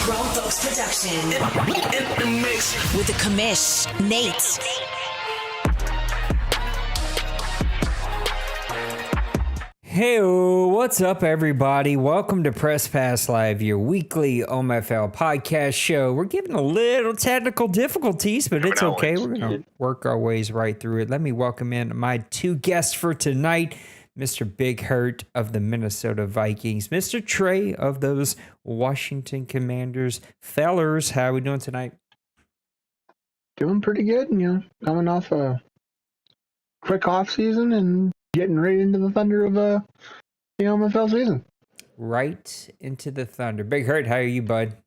Grown Folks Production. In the mix. With the commish, Nate. Hey, what's up, everybody? Welcome to Press Pass Live, your weekly OMFL podcast show. We're getting a little technical difficulties, but it's okay. We're going to work our ways right through it. Let me welcome in my two guests for tonight, Mr. Big Hurt of the Minnesota Vikings, Mr. Trey of those Washington Commanders. Fellers, how are we doing tonight? Doing pretty good, coming off a quick off season and getting right into the thunder of the OMFL season. Right into the thunder. Big Hurt, how are you, bud?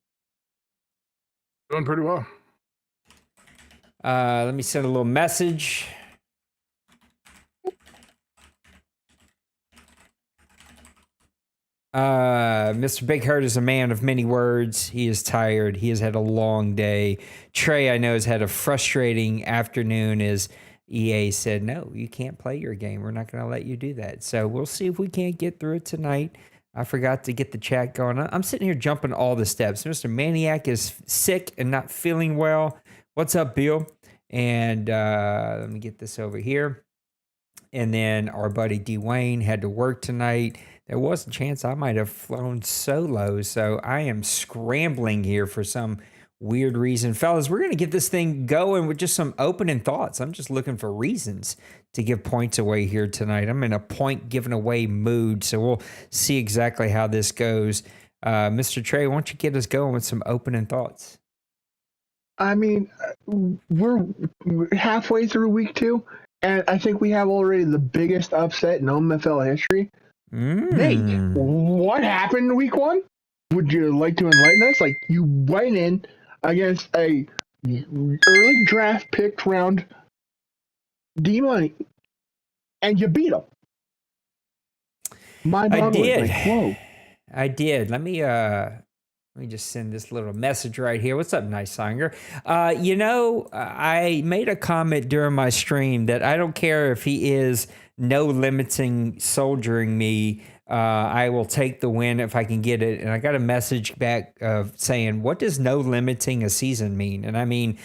Doing pretty well. Let me send a little message. Mr. Big Hurt is a man of many words. He is tired. He has had a long day. Trey, I know, has had a frustrating afternoon as EA said, no, you can't play your game. We're not going to let you do that. So we'll see if we can't get through it tonight. I forgot to get the chat going. I'm sitting here jumping all the steps. Mr. Maniac is sick and not feeling well. What's up, Bill? And let me get this over here. And then our buddy Dwayne had to work tonight. There was a chance I might have flown solo. So I am scrambling here for some weird reason. Fellas, we're going to get this thing going with just some opening thoughts. I'm just looking for reasons to give points away here tonight. I'm in a point giving away mood, so we'll see exactly how this goes. Mr. Trey, why don't you get us going with some opening thoughts? I mean, we're halfway through week 2, and I think we have already the biggest upset in OMFL history. Nate, what happened in week 1? Would you like to enlighten us? Like, you went in against a early draft picked round D-Money, and you beat him. I did. Like, whoa. I did. Let me just send this little message right here. What's up, Nice Singer? I made a comment during my stream that I don't care if he is no limiting soldiering me. I will take the win if I can get it. And I got a message back saying, what does no limiting a season mean? And I mean,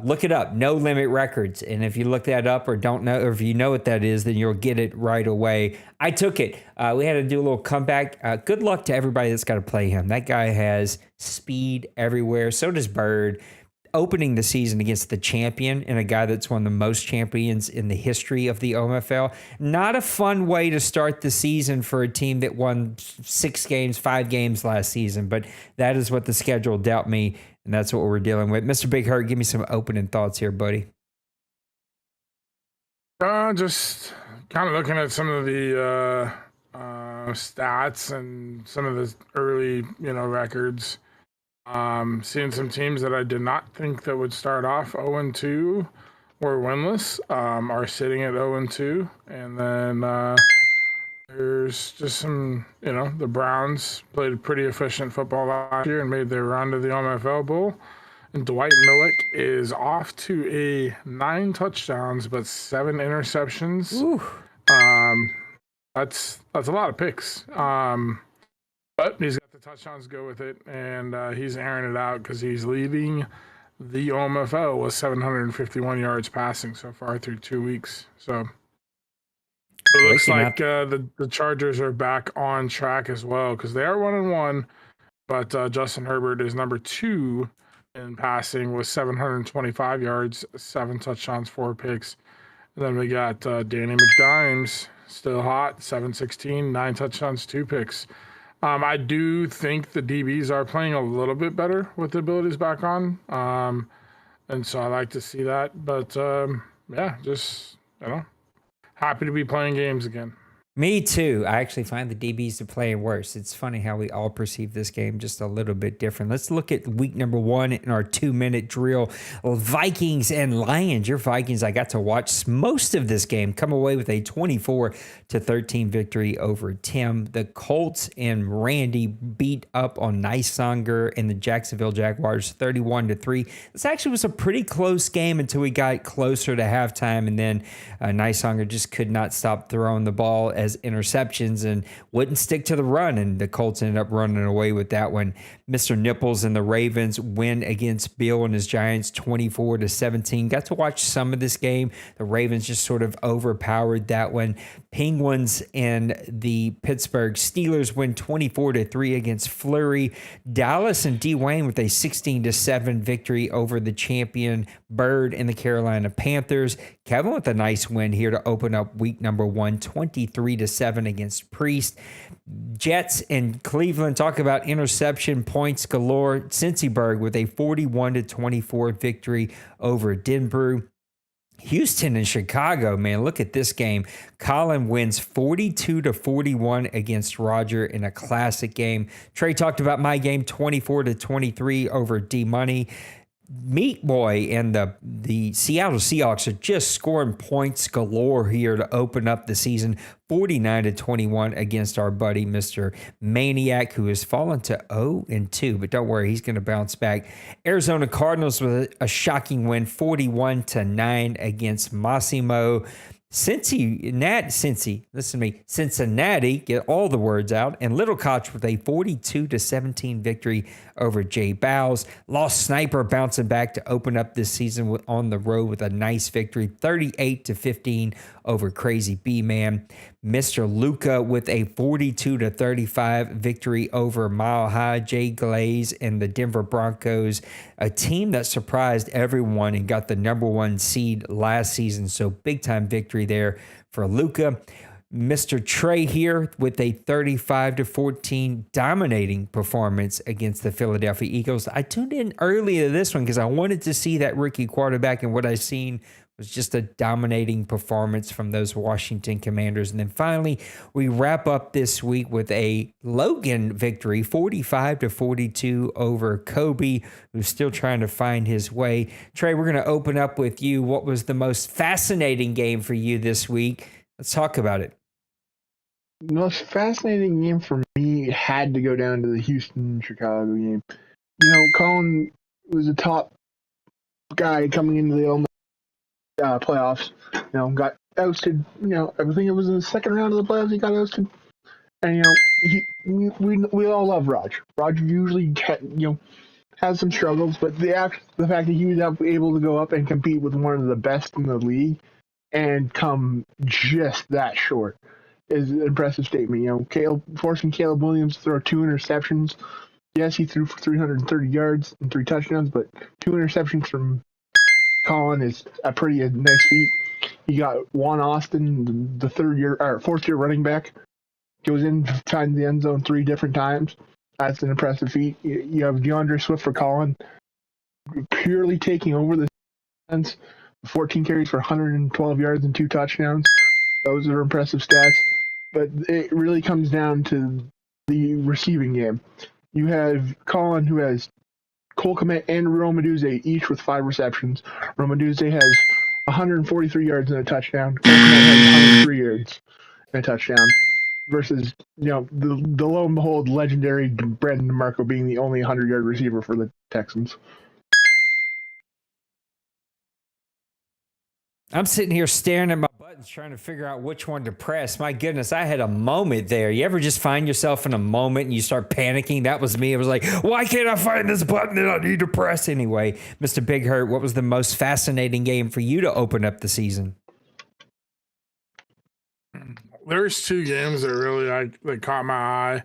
look it up, No Limit Records. And if you look that up or don't know, or if you know what that is, then you'll get it right away. I took it. We had to do a little comeback. Good luck to everybody that's got to play him. That guy has speed everywhere. So does Bird. Opening the season against the champion and a guy that's one of the most champions in the history of the OMFL. Not a fun way to start the season for a team that won 5 games last season, but that is what the schedule dealt me, and that's what we're dealing with. Mr. Big Hurt, give me some opening thoughts here, buddy. Just kind of looking at some of the stats and some of the early, records. Seeing some teams that I did not think that would start off 0-2 or winless are sitting at 0-2. And then there's just some, the Browns played a pretty efficient football last year and made their run to the OMFL Bowl. And Dwight Millick is off to a 9 touchdowns but 7 interceptions. Ooh. That's a lot of picks. But he's got the touchdowns to go with it, and he's airing it out because he's leading the OMFL with 751 yards passing so far through 2 weeks. So it looks like the Chargers are back on track as well because they are 1-1, but Justin Herbert is number 2 in passing with 725 yards, 7 touchdowns, 4 picks. And then we got Danny McDimes, still hot, 716, 9 touchdowns, 2 picks. I do think the DBs are playing a little bit better with the abilities back on. And so I like to see that. But, just, happy to be playing games again. Me too. I actually find the DBs to play worse. It's funny how we all perceive this game just a little bit different. Let's look at week number 1 in our 2-minute drill. Vikings and Lions. Your Vikings, I got to watch most of this game, come away with a 24-13 victory over Tim. The Colts and Randy beat up on Nicesanger and the Jacksonville Jaguars 31-3. This actually was a pretty close game until we got closer to halftime, and then Nicesanger just could not stop throwing the ball as interceptions and wouldn't stick to the run, and the Colts ended up running away with that one. Mr. Nipples and the Ravens win against Bill and his Giants 24-17. Got to watch some of this game. The Ravens just sort of overpowered that one. Penguins and the Pittsburgh Steelers win 24-3 against Fleury. Dallas and D. Wayne with a 16-7 victory over the champion Bird and the Carolina Panthers. Kevin with a nice win here to open up week number 1, 23-7 against Priest. Jets and Cleveland, talk about interception points galore. Cincyberg with a 41-24 victory over Denver. Houston and Chicago, man, look at this game. Colin wins 42-41 against Roger in a classic game. Trey talked about my game, 24-23 over D-Money. Meat Boy and the Seattle Seahawks are just scoring points galore here to open up the season. 49-21 against our buddy, Mr. Maniac, who has fallen to 0-2, but don't worry, he's going to bounce back. Arizona Cardinals with a shocking win, 41-9 against Massimo. Cincinnati, get all the words out, and Little Koch with a 42-17 victory over Jay Bowles. Lost Sniper bouncing back to open up this season on the road with a nice victory, 38-15 over Crazy B-Man. Mr. Luca with a 42-35 victory over Mile High. Jay Glaze and the Denver Broncos, a team that surprised everyone and got the number 1 seed last season. So big time victory there for Luca. Mr. Trey here with a 35-14 dominating performance against the Philadelphia Eagles. I tuned in early to this one because I wanted to see that rookie quarterback, and what I seen was just a dominating performance from those Washington Commanders. And then finally, we wrap up this week with a Logan victory, 45-42 over Kobe, who's still trying to find his way. Trey, we're going to open up with you. What was the most fascinating game for you this week? Let's talk about it. The most fascinating game for me had to go down to the Houston-Chicago game. Colin was a top guy coming into the playoffs. Got ousted. I think it was in the second round of the playoffs he got ousted. And we all love Raj. Raj usually has some struggles, but the fact that he was able to go up and compete with one of the best in the league and come just that short is an impressive statement. Forcing Caleb Williams to throw 2 interceptions. Yes, he threw for 330 yards and 3 touchdowns, but 2 interceptions from Colin is a pretty nice feat. You got Juan Austin, the 4th-year running back, goes in, finds the end zone 3 different times. That's an impressive feat. You have DeAndre Swift for Colin, purely taking over the defense. 14 carries for 112 yards and 2 touchdowns. Those are impressive stats. But it really comes down to the receiving game. You have Colin, who has Cole Kmet and Romaduze each with 5 receptions. Romaduze has 143 yards and a touchdown. Cole Kmet has 103 yards and a touchdown. Versus, the lo and behold legendary Brandon DeMarco being the only 100-yard receiver for the Texans. I'm sitting here staring at my buttons trying to figure out which one to press. My goodness, I had a moment there. You ever just find yourself in a moment and you start panicking? That was me. It was like, why can't I find this button that I need to press? Anyway, Mr. Big Hurt, what was the most fascinating game for you to open up the season? There's 2 games that really that caught my eye.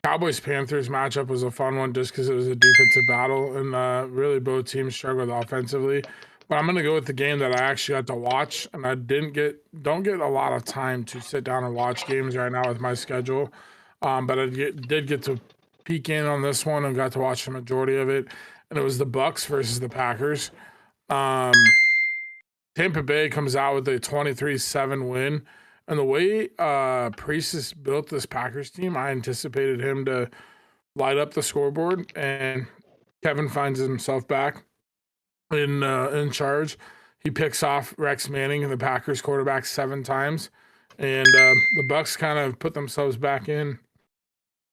Cowboys-Panthers matchup was a fun one just because it was a defensive battle, and really both teams struggled offensively. But I'm going to go with the game that I actually got to watch, and I don't get a lot of time to sit down and watch games right now with my schedule. But I did get to peek in on this one and got to watch the majority of it, and it was the Bucks versus the Packers. Tampa Bay comes out with a 23-7 win, and the way Priest built this Packers team, I anticipated him to light up the scoreboard, and Kevin finds himself back in charge. He picks off Rex Manning, the Packers quarterback, 7 times, and the Bucks kind of put themselves back in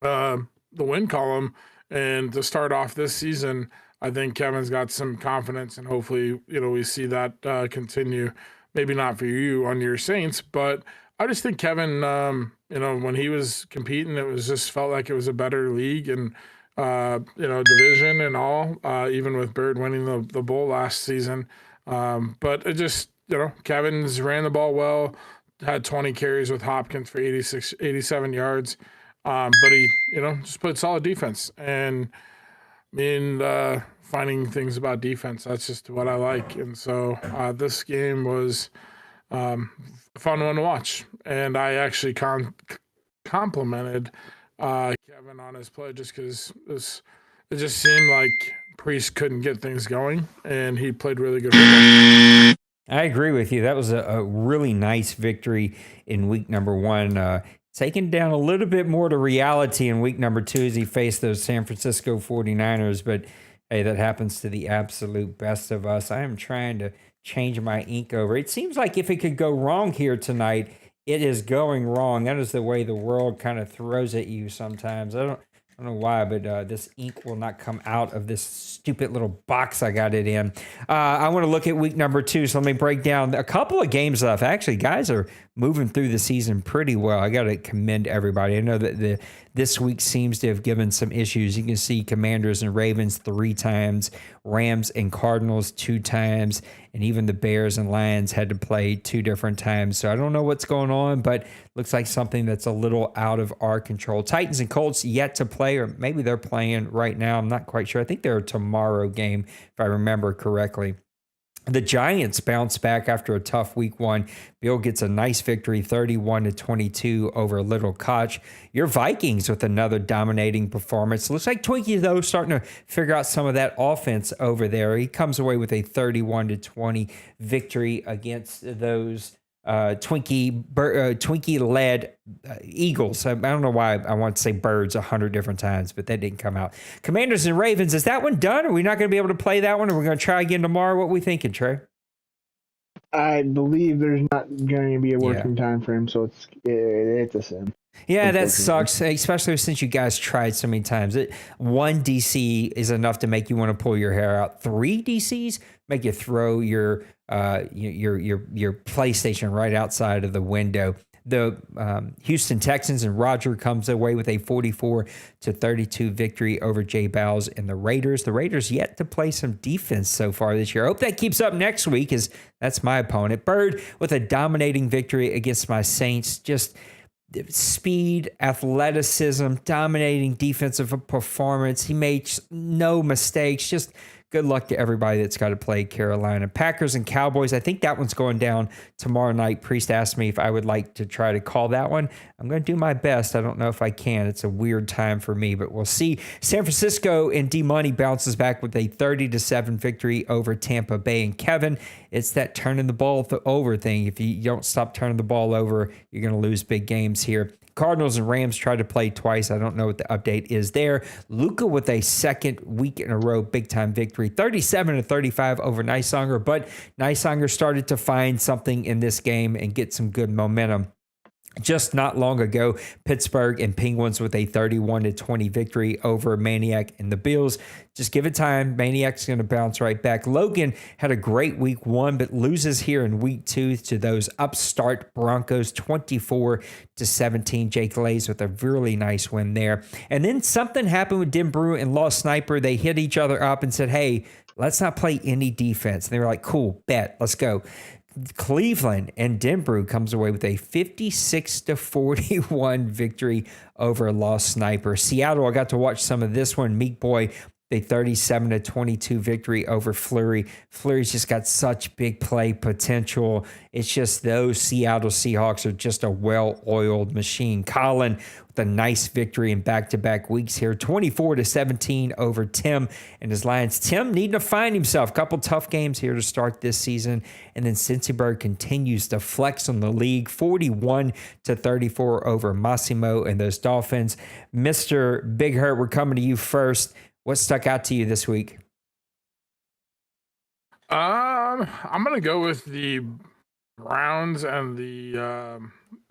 the win column. And to start off this season, I think Kevin's got some confidence, and hopefully, we see that continue. Maybe not for you on your Saints, but I just think Kevin, when he was competing, it was just felt like it was a better league and, division and all, even with Bird winning the bowl last season. But it just, Kevin's ran the ball well, had 20 carries with Hopkins for 87 yards. But he, just played solid defense. And finding things about defense, that's just what I like. And so this game was a fun one to watch. And I actually complimented Kevin on his play just because it just seemed like Priest couldn't get things going, and he played really good football. I agree with you. That was a really nice victory in week number 1. Taking down a little bit more to reality in week number 2 as he faced those San Francisco 49ers. But, hey, that happens to the absolute best of us. I am trying to change my ink over. It seems like if it could go wrong here tonight, it is going wrong. That is the way the world kind of throws at you sometimes. I don't know why, but this ink will not come out of this stupid little box I got it in. I want to look at week number 2, so let me break down a couple of games left. Actually, guys are moving through the season pretty well. I got to commend everybody. I know that this week seems to have given some issues. You can see Commanders and Ravens 3 times, Rams and Cardinals 2 times, and even the Bears and Lions had to play 2 different times. So I don't know what's going on, but looks like something that's a little out of our control. Titans and Colts yet to play, or maybe they're playing right now. I'm not quite sure. I think they're a tomorrow game, if I remember correctly. The Giants bounce back after a tough week 1. Bill gets a nice victory, 31-22 over Little Koch. Your Vikings with another dominating performance. Looks like Twinkie, though, starting to figure out some of that offense over there. He comes away with a 31-20 victory against those Twinkie-led Eagles. I don't know why I want to say Birds 100 different times, but that didn't come out. Commanders and Ravens, is that one done? Are we not going to be able to play that one? Or we're going to try again tomorrow? What are we thinking, Trey? I believe there's not going to be a working time frame, so it's a sim. Yeah, that sucks, especially since you guys tried so many times. One DC is enough to make you want to pull your hair out. 3 DCs make you throw your PlayStation right outside of the window. The Houston Texans and Roger comes away with a 44-32 victory over Jay Bowles and the Raiders. The Raiders yet to play some defense so far this year. I hope that keeps up next week, as that's my opponent. Bird with a dominating victory against my Saints. Just speed, athleticism, dominating defensive performance. He made no mistakes. Just good luck to everybody that's got to play Carolina. Packers and Cowboys, I think that one's going down tomorrow night. Priest asked me if I would like to try to call that one. I'm going to do my best. I don't know if I can. It's a weird time for me, but we'll see. San Francisco and D-Money bounces back with a 30-7 victory over Tampa Bay. And Kevin, it's that turning the ball over thing. If you don't stop turning the ball over, you're going to lose big games here. Cardinals and Rams tried to play twice. I don't know what the update is there. Luka with a second week in a row big-time victory, 37-35 over Nysanger, but Nysanger started to find something in this game and get some good momentum. Just not long ago, Pittsburgh and Penguins with a 31-20 victory over Maniac and the Bills. Just give it time. Maniac's going to bounce right back. Logan had a great week 1, but loses here in week 2 to those upstart Broncos, 24-17. Jake Lays with a really nice win there. And then something happened with Denbrew and Lost Sniper. They hit each other up and said, hey, let's not play any defense. And they were like, cool, bet, let's go. Cleveland and Denbrew comes away with a 56-41 victory over Lost Sniper. Seattle, I got to watch some of this one. Meek Boy, a 37-22 victory over Fleury. Fleury's just got such big play potential. It's just those Seattle Seahawks are just a well-oiled machine. Colin with a nice victory in back-to-back weeks here, 24-17 over Tim and his Lions. Tim needing to find himself. A couple tough games here to start this season. And then Cincyberg continues to flex on the league, 41-34 over Massimo and those Dolphins. Mr. Big Hurt, we're coming to you first. What stuck out to you this week? I'm going to go with the Browns and the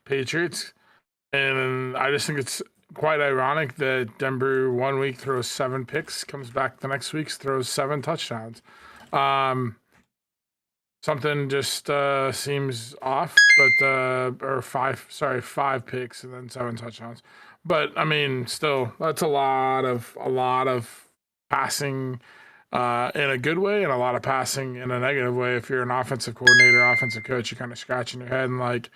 Patriots. And I just think it's quite ironic that Denver 1 week throws 7 picks, comes back the next week, throws 7 touchdowns. something just seems off. But or five picks and then 7 touchdowns. But I mean, still, that's a lot of passing in a good way and a lot of passing in a negative way. If you're an offensive coordinator, offensive coach, you're kind of scratching your head and like,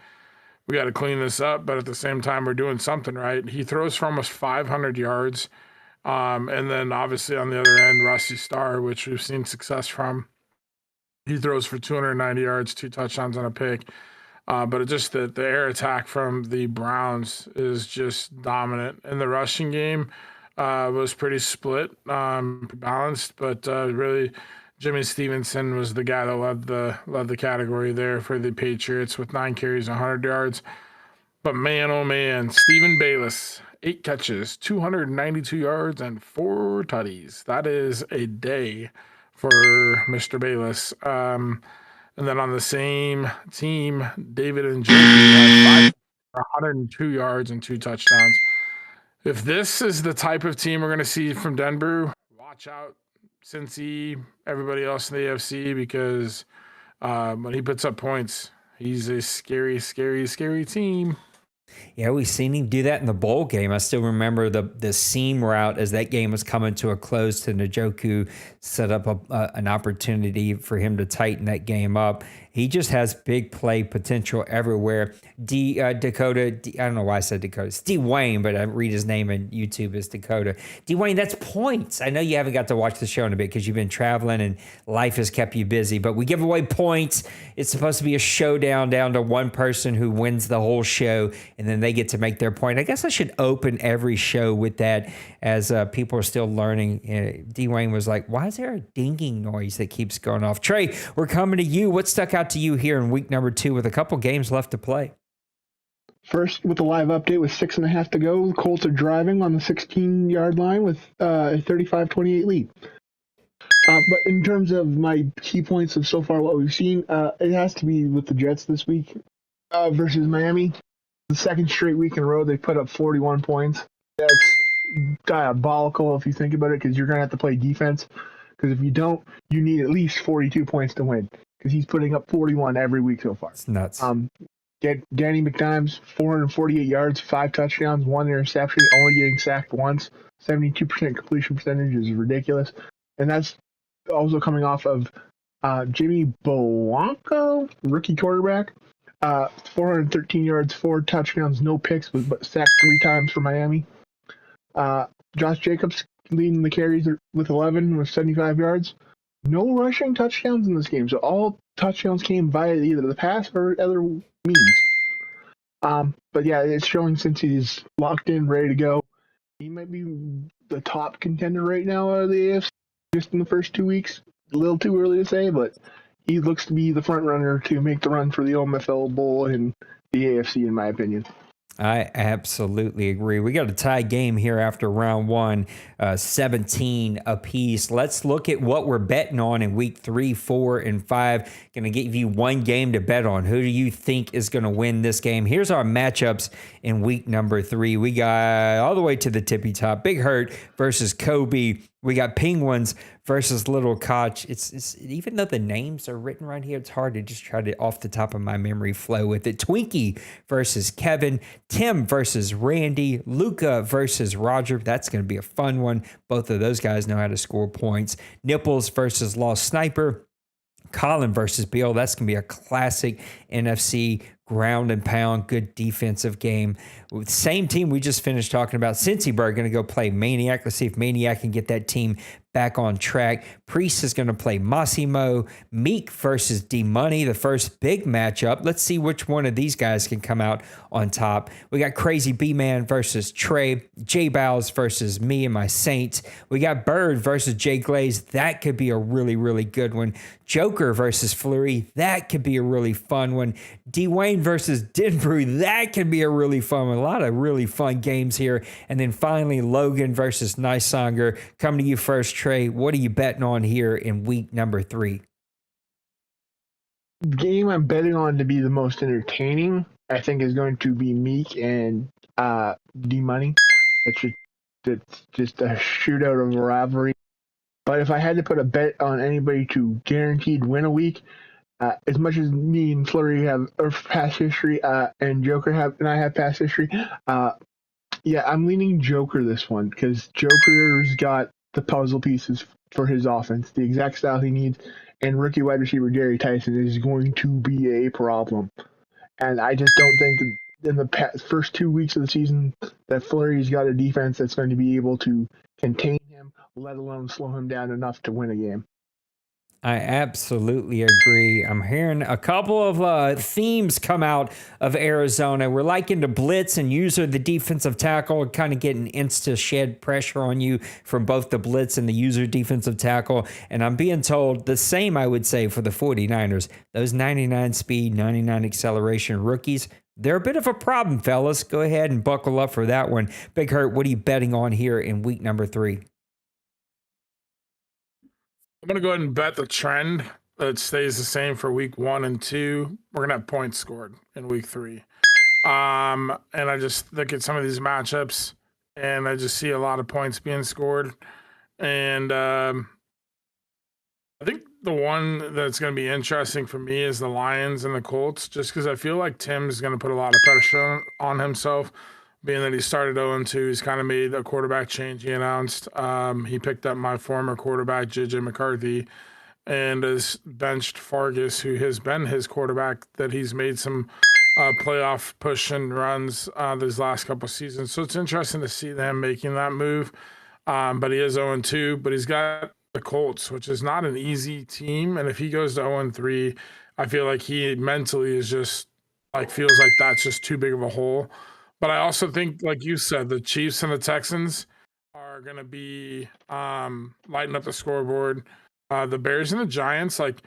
we got to clean this up. But at the same time, we're doing something right. He throws for almost 500 yards. And then obviously on the other end, Rusty Starr, which we've seen success from. He throws for 290 yards, 2 touchdowns on a pick. But it just the air attack from the Browns is just dominant. And the rushing game was pretty split, balanced, but really Jimmy Stevenson was the guy that led the category there for the Patriots with 9 carries, 100 yards. But man, oh man, Stephen Bayless, 8 catches, 292 yards, and 4 tutties. That is a day for Mr. Bayless. And then on the same team, David and Jimmy had 102 yards and 2 touchdowns. If this is the type of team we're going to see from Denver, watch out, Cincy, everybody else in the AFC, because when he puts up points, he's a scary, scary, scary team. Yeah, we've seen him do that in the bowl game. I still remember the seam route as that game was coming to a close to Njoku set up an opportunity for him to tighten that game up. He just has big play potential everywhere. Dakota, I don't know why I said Dakota. It's Dwayne, but I read his name on YouTube as Dakota. Dwayne, that's points. I know you haven't got to watch the show in a bit because you've been traveling and life has kept you busy, but we give away points. It's supposed to be a showdown down to one person who wins the whole show, and then they get to make their point. I guess I should open every show with that as people are still learning. Dwayne was like, why is there a dinging noise that keeps going off? Trey, we're coming to you. What stuck out to you here in week number 2 with a couple games left to play? First, with the live update with 6.5 to go, the Colts are driving on the 16-yard line with a 35-28 lead. But in terms of my key points of so far what we've seen, it has to be with the Jets this week versus Miami. The second straight week in a row, they put up 41 points. That's diabolical if you think about it, because you're going to have to play defense. Because if you don't, you need at least 42 points to win. Because he's putting up 41 every week so far. It's nuts. Danny McDimes, 448 yards, 5 touchdowns, 1 interception, only getting sacked once. 72% completion percentage is ridiculous. And that's also coming off of Jimmy Blanco, rookie quarterback. 413 yards, 4 touchdowns, no picks, but sacked 3 times for Miami. Josh Jacobs leading the carries with 11 with 75 yards. No rushing touchdowns in this game, so all touchdowns came via either the pass or other means. But yeah, it's showing since he's locked in, ready to go. He might be the top contender right now out of the AFC just in the first 2 weeks. A little too early to say, but he looks to be the front runner to make the run for the OMFL Bowl in the AFC, in my opinion. I absolutely agree. We got a tie game here after round 1, 17 apiece. Let's look at what we're betting on in week 3, 4, and 5. Going to give you one game to bet on. Who do you think is going to win this game? Here's our matchups in week number 3. We got all the way to the tippy top. Big Hurt versus Kobe. We got Penguins versus Little Koch. It's even though the names are written right here, it's hard to just try to off the top of my memory flow with it. Twinkie versus Kevin, Tim versus Randy, Luca versus Roger. That's going to be a fun one. Both of those guys know how to score points. Nipples versus Lost Sniper. Colin versus Bill. That's going to be a classic NFC ground and pound, good defensive game. With the same team we just finished talking about, Cincyberg going to go play Maniac. Let's see if Maniac can get that team back on track. Priest is going to play Massimo. Meek versus D-Money, the first big matchup. Let's see which one of these guys can come out on top. We got Crazy B-Man versus Trey. J Bows versus me and my Saints. We got Bird versus Jay Glaze. That could be a really, really good one. Joker versus Fleury. That could be a really fun one. Dwayne versus Denver. That could be a really fun one. A lot of really fun games here. And then finally, Logan versus Nicesonger. Coming to you first, Trey. What are you betting on here in week number 3? Game I'm betting on to be the most entertaining, I think, is going to be Meek and D-Money. That's just a shootout of a rivalry. But if I had to put a bet on anybody to guaranteed win a week, as much as me and Flurry have past history, and Joker and I have past history, yeah, I'm leaning Joker this one because Joker's got the puzzle pieces for his offense, the exact style he needs, and rookie wide receiver Gary Tyson is going to be a problem. And I just don't think in the first 2 weeks of the season that Flurry's got a defense that's going to be able to contain him, let alone slow him down enough to win a game. I absolutely agree. I'm hearing a couple of themes come out of Arizona. We're liking to blitz and user the defensive tackle, kind of getting insta shed pressure on you from both the blitz and the user defensive tackle. And I'm being told the same, I would say, for the 49ers. Those 99 speed, 99 acceleration rookies, they're a bit of a problem, fellas. Go ahead and buckle up for that one. Big Hurt, what are you betting on here in week number 3? I'm going to go ahead and bet the trend that stays the same for week 1 and 2. We're going to have points scored in week 3. And I just look at some of these matchups, and I just see a lot of points being scored. And I think the one that's going to be interesting for me is the Lions and the Colts, just because I feel like Tim's going to put a lot of pressure on himself. Being that he started 0-2, he's kind of made a quarterback change. He announced he picked up my former quarterback, J.J. McCarthy, and has benched Fargas, who has been his quarterback, that he's made some playoff push and runs these last couple seasons. So it's interesting to see them making that move. But he is 0-2, but he's got the Colts, which is not an easy team. And if he goes to 0-3, I feel like he mentally is just feels like that's just too big of a hole. But I also think, like you said, the Chiefs and the Texans are going to be lighting up the scoreboard. The Bears and the Giants, it's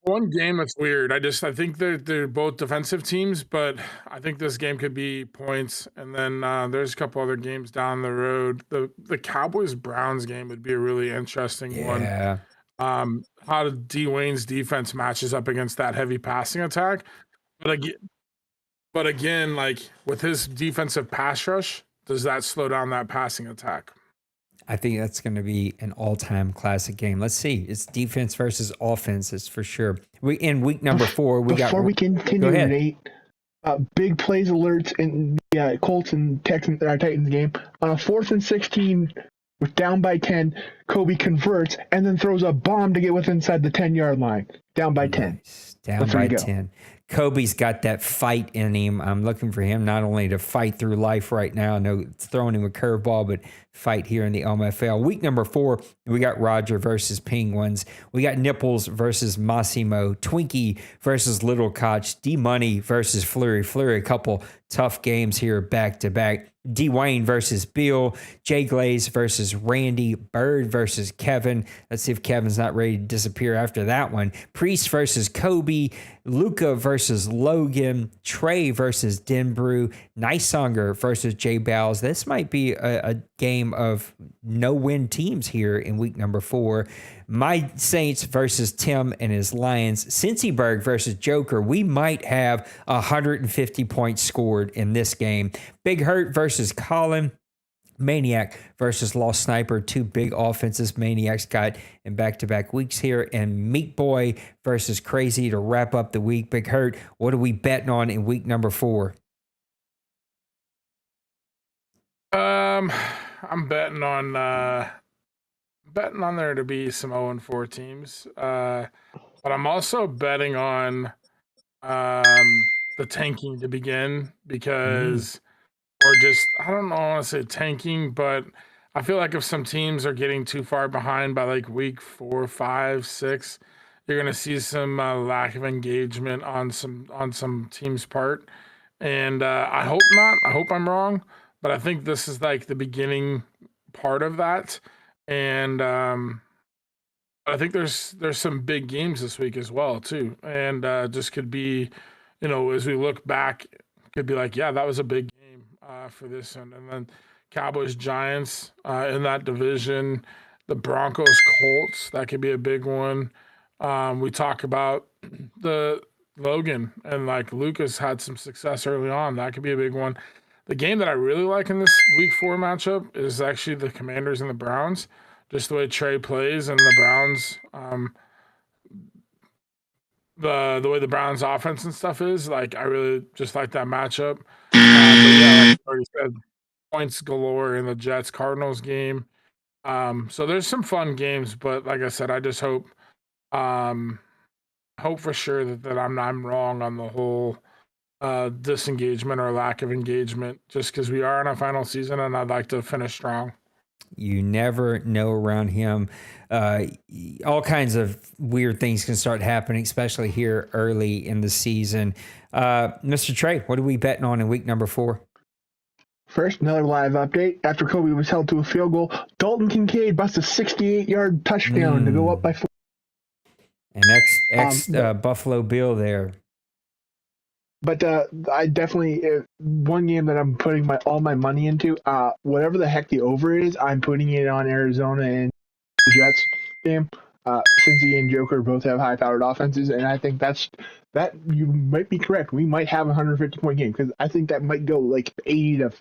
one game that's weird. I think they're both defensive teams, but I think this game could be points. And then there's a couple other games down the road. The Cowboys-Browns game would be a really interesting one. How Dwayne's defense matches up against that heavy passing attack. But again, with his defensive pass rush, does that slow down that passing attack? I think that's going to be an all-time classic game. Let's see. It's defense versus offense, it's for sure. In week number 4, before we continue, Nate, big plays alerts in the Colts and Titans game. On a 4th and 16, with down by 10, Kobe converts and then throws a bomb to get inside the 10-yard line. Down by 10. Down by 10. Kobe's got that fight in him. I'm looking for him not only to fight through life right now, no throwing him a curveball, but fight here in the OMFL. Week number 4, we got Roger versus Penguins. We got Nipples versus Massimo. Twinkie versus Little Koch. D-Money versus Flurry. Flurry, a couple tough games here back to back. Dwayne versus Bill, Jay Glaze versus Randy, Bird versus Kevin. Let's see if Kevin's not ready to disappear after that one. Priest versus Kobe, Luca versus Logan, Trey versus Denbrew, Nicesonger versus Jay Bowles. This might be a game of no-win teams here in week number 4. My Saints versus Tim and his Lions. Cincyberg versus Joker. We might have 150 points scored in this game. Big Hurt versus Colin. Maniac versus Lost Sniper. 2 big offenses Maniac's got in back-to-back weeks here. And Meat Boy versus Crazy to wrap up the week. Big Hurt, what are we betting on in week number 4? I'm betting on there to be some 0-4 teams, but I'm also betting on the tanking to begin because, or just I don't know, I want to say tanking, but I feel like if some teams are getting too far behind by week 4, 5, 6, you're gonna see some lack of engagement on some teams' part, and I hope not. I hope I'm wrong. But I think this is the beginning part of that. And I think there's some big games this week as well, too. And just could be, as we look back, could be yeah, that was a big game for this one. And then Cowboys, Giants in that division. The Broncos, Colts, that could be a big one. We talk about the Logan and Lucas had some success early on. That could be a big one. The game that I really like in this week 4 matchup is actually the Commanders and the Browns. Just the way Trey plays and the Browns the way the Browns offense and stuff is. Like I really just like that matchup. But yeah, like you already said, points galore in the Jets Cardinals game. So there's some fun games, but like I said, I just um, hope for sure that I'm wrong on the whole disengagement or lack of engagement, just because we are in our final season and I'd like to finish strong. You never know around him. All kinds of weird things can start happening, especially here early in the season. Mr. Trey, what are we betting on in week number 4? First, another live update. After Kobe was held to a field goal, Dalton Kincaid busts a 68-yard touchdown to go up by 4. And Buffalo Bill there. But I definitely one game that I'm putting all my money into. Whatever the heck the over is, I'm putting it on Arizona and the Jets game. Cincy and Joker both have high-powered offenses, and I think that you might be correct. We might have a 150-point game because I think that might go like 80 to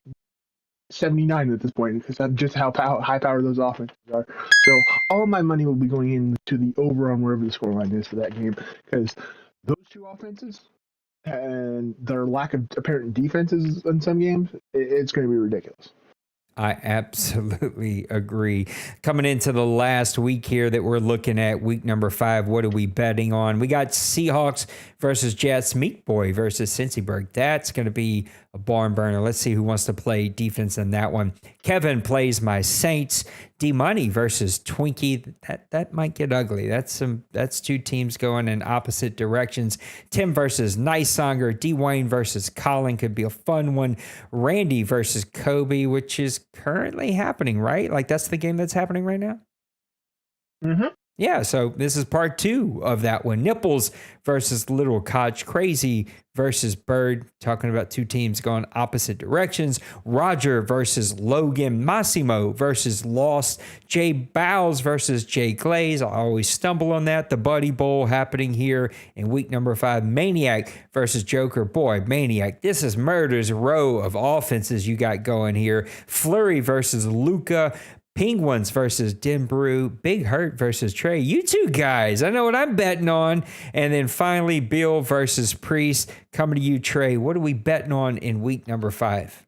79 at this point because that's just how high-powered those offenses are. So all of my money will be going into the over on wherever the scoreline is for that game because those two offenses and their lack of apparent defenses in some games, it's going to be ridiculous. I absolutely agree. Coming into the last week here that we're looking at, week number 5, what are we betting on? We got Seahawks versus Jets, Meat Boy versus Cincyburg. That's going to be a barn burner. Let's see who wants to play defense in that one. Kevin plays my Saints. D-Money versus Twinkie. That might get ugly. That's two teams going in opposite directions. Tim versus Nicesonger. D-Wayne versus Colin could be a fun one. Randy versus Kobe, which is currently happening, right? Like that's the game that's happening right now? Mm-hmm. Yeah, so this is part 2 of that one. Nipples versus Little Koch. Crazy versus Bird. Talking about two teams going opposite directions. Roger versus Logan. Massimo versus Lost. Jay Bowles versus Jay Glaze. I always stumble on that. The Buddy Bowl happening here in week number 5. Maniac versus Joker. Boy, Maniac, this is murder's row of offenses you got going here. Flurry versus Luca. Penguins versus Denbrew, Big Hurt versus Trey. You two guys, I know what I'm betting on. And then finally, Bill versus Priest. Coming to you, Trey. What are we betting on in week number 5?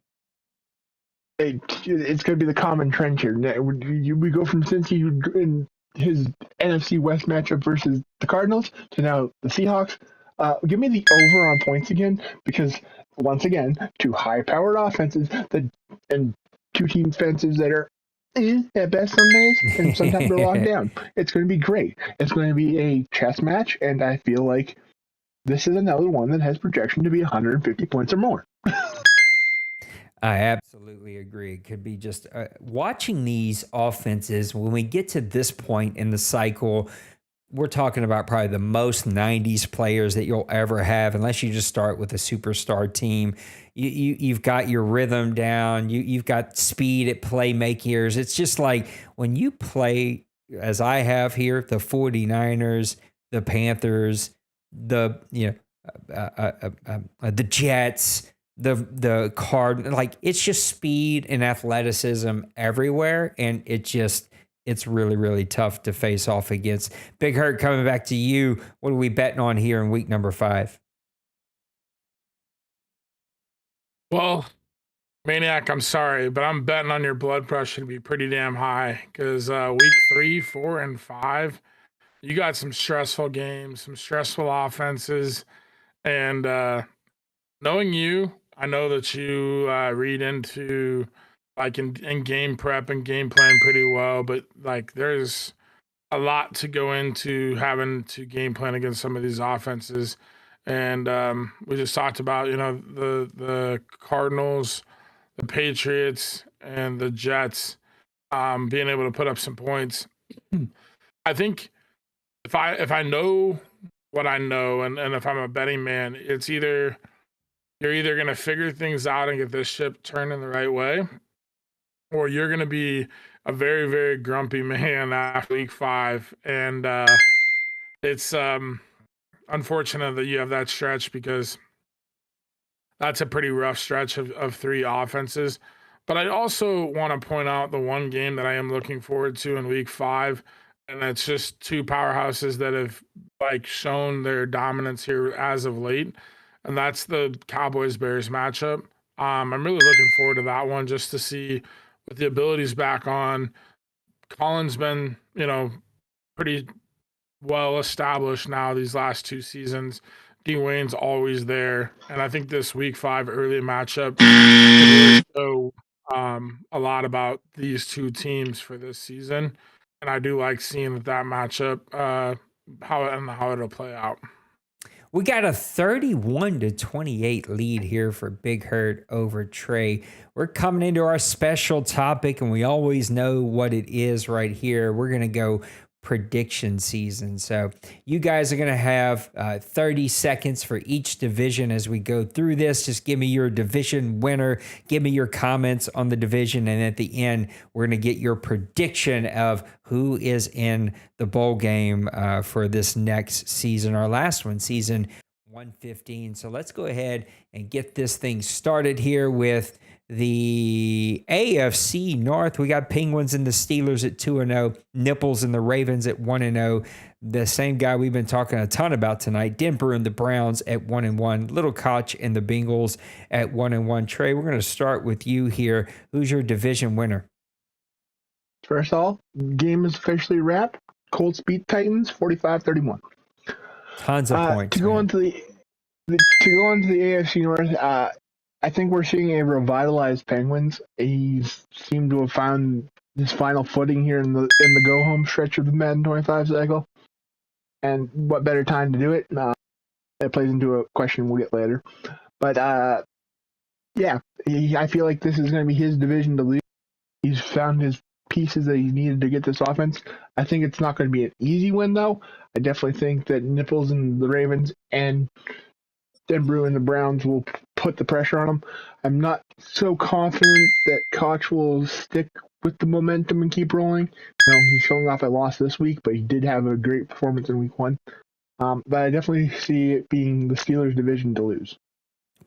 It's going to be the common trend here. We go from Cincy in his NFC West matchup versus the Cardinals to now the Seahawks. Give me the over on points again because, once again, two high-powered offenses and two team fences that are at best some days, and sometimes they're locked down. It's going to be great. It's going to be a chess match, and I feel like this is another one that has projection to be 150 points or more. I absolutely agree. It could be just watching these offenses, when we get to this point in the cycle, we're talking about probably the most 90s players that you'll ever have, unless you just start with a superstar team. You've got your rhythm down. You've got speed at playmakers. It's just like when you play, as I have here, the 49ers, the Panthers, the Jets, the Card, like it's just speed and athleticism everywhere, and it's really, really tough to face off against. Big Hurt, coming back to you. What are we betting on here in week number 5? Well, Maniac, I'm sorry, but I'm betting on your blood pressure to be pretty damn high because week 3, 4, and 5, you got some stressful games, some stressful offenses, and knowing you, I know that you read into like in game prep and game plan pretty well, but like there's a lot to go into having to game plan against some of these offenses. And we just talked about, the Cardinals, the Patriots, and the Jets being able to put up some points. I think if I know what I know, and if I'm a betting man, it's you're either going to figure things out and get this ship turned in the right way, or you're going to be a very, very grumpy man after week 5. And it's unfortunate that you have that stretch because that's a pretty rough stretch of 3 offenses. But I also want to point out the one game that I am looking forward to in week 5. and it's just two powerhouses that have like shown their dominance here as of late, and that's the Cowboys Bears matchup. I'm really looking forward to that one just to see with the abilities back on. Colin's been, pretty well established now these last two seasons. D Wayne's always there, and I think this Week 5 early matchup could really show a lot about these two teams for this season. And I do like seeing that matchup, how it'll play out. We got a 31-28 lead here for Big Hurt over Trey. We're coming into our special topic, and we always know what it is right here. We're going to go prediction season. So you guys are going to have 30 seconds for each division as we go through this. Just give me your division winner. Give me your comments on the division. And at the end, we're going to get your prediction of who is in the bowl game for this next season, our last one, season 115. So let's go ahead and get this thing started here with the AFC North. We got Penguins and the Steelers at 2-0, Nipples and the Ravens at 1-0. The same guy we've been talking a ton about tonight, Denver and the Browns at 1-1, Little Koch and the Bengals at 1-1. Trey, we're going to start with you here. Who's your division winner? First of all, game is officially wrapped. Colts beat Titans 45-31. Tons of points. To go into the AFC North, I think we're seeing a revitalized Penguins. He's seemed to have found his final footing here in the go home stretch of the Madden 25 cycle. And what better time to do it? That plays into a question we'll get later. But I feel like this is going to be his division to lose. He's found his pieces that he needed to get this offense. I think it's not going to be an easy win, though. I definitely think that Nipples and the Ravens and Denver and the Browns will put the pressure on him. I'm not so confident that Koch will stick with the momentum and keep rolling. He's showing off a loss this week, but he did have a great performance in week 1. But I definitely see it being the Steelers' division to lose.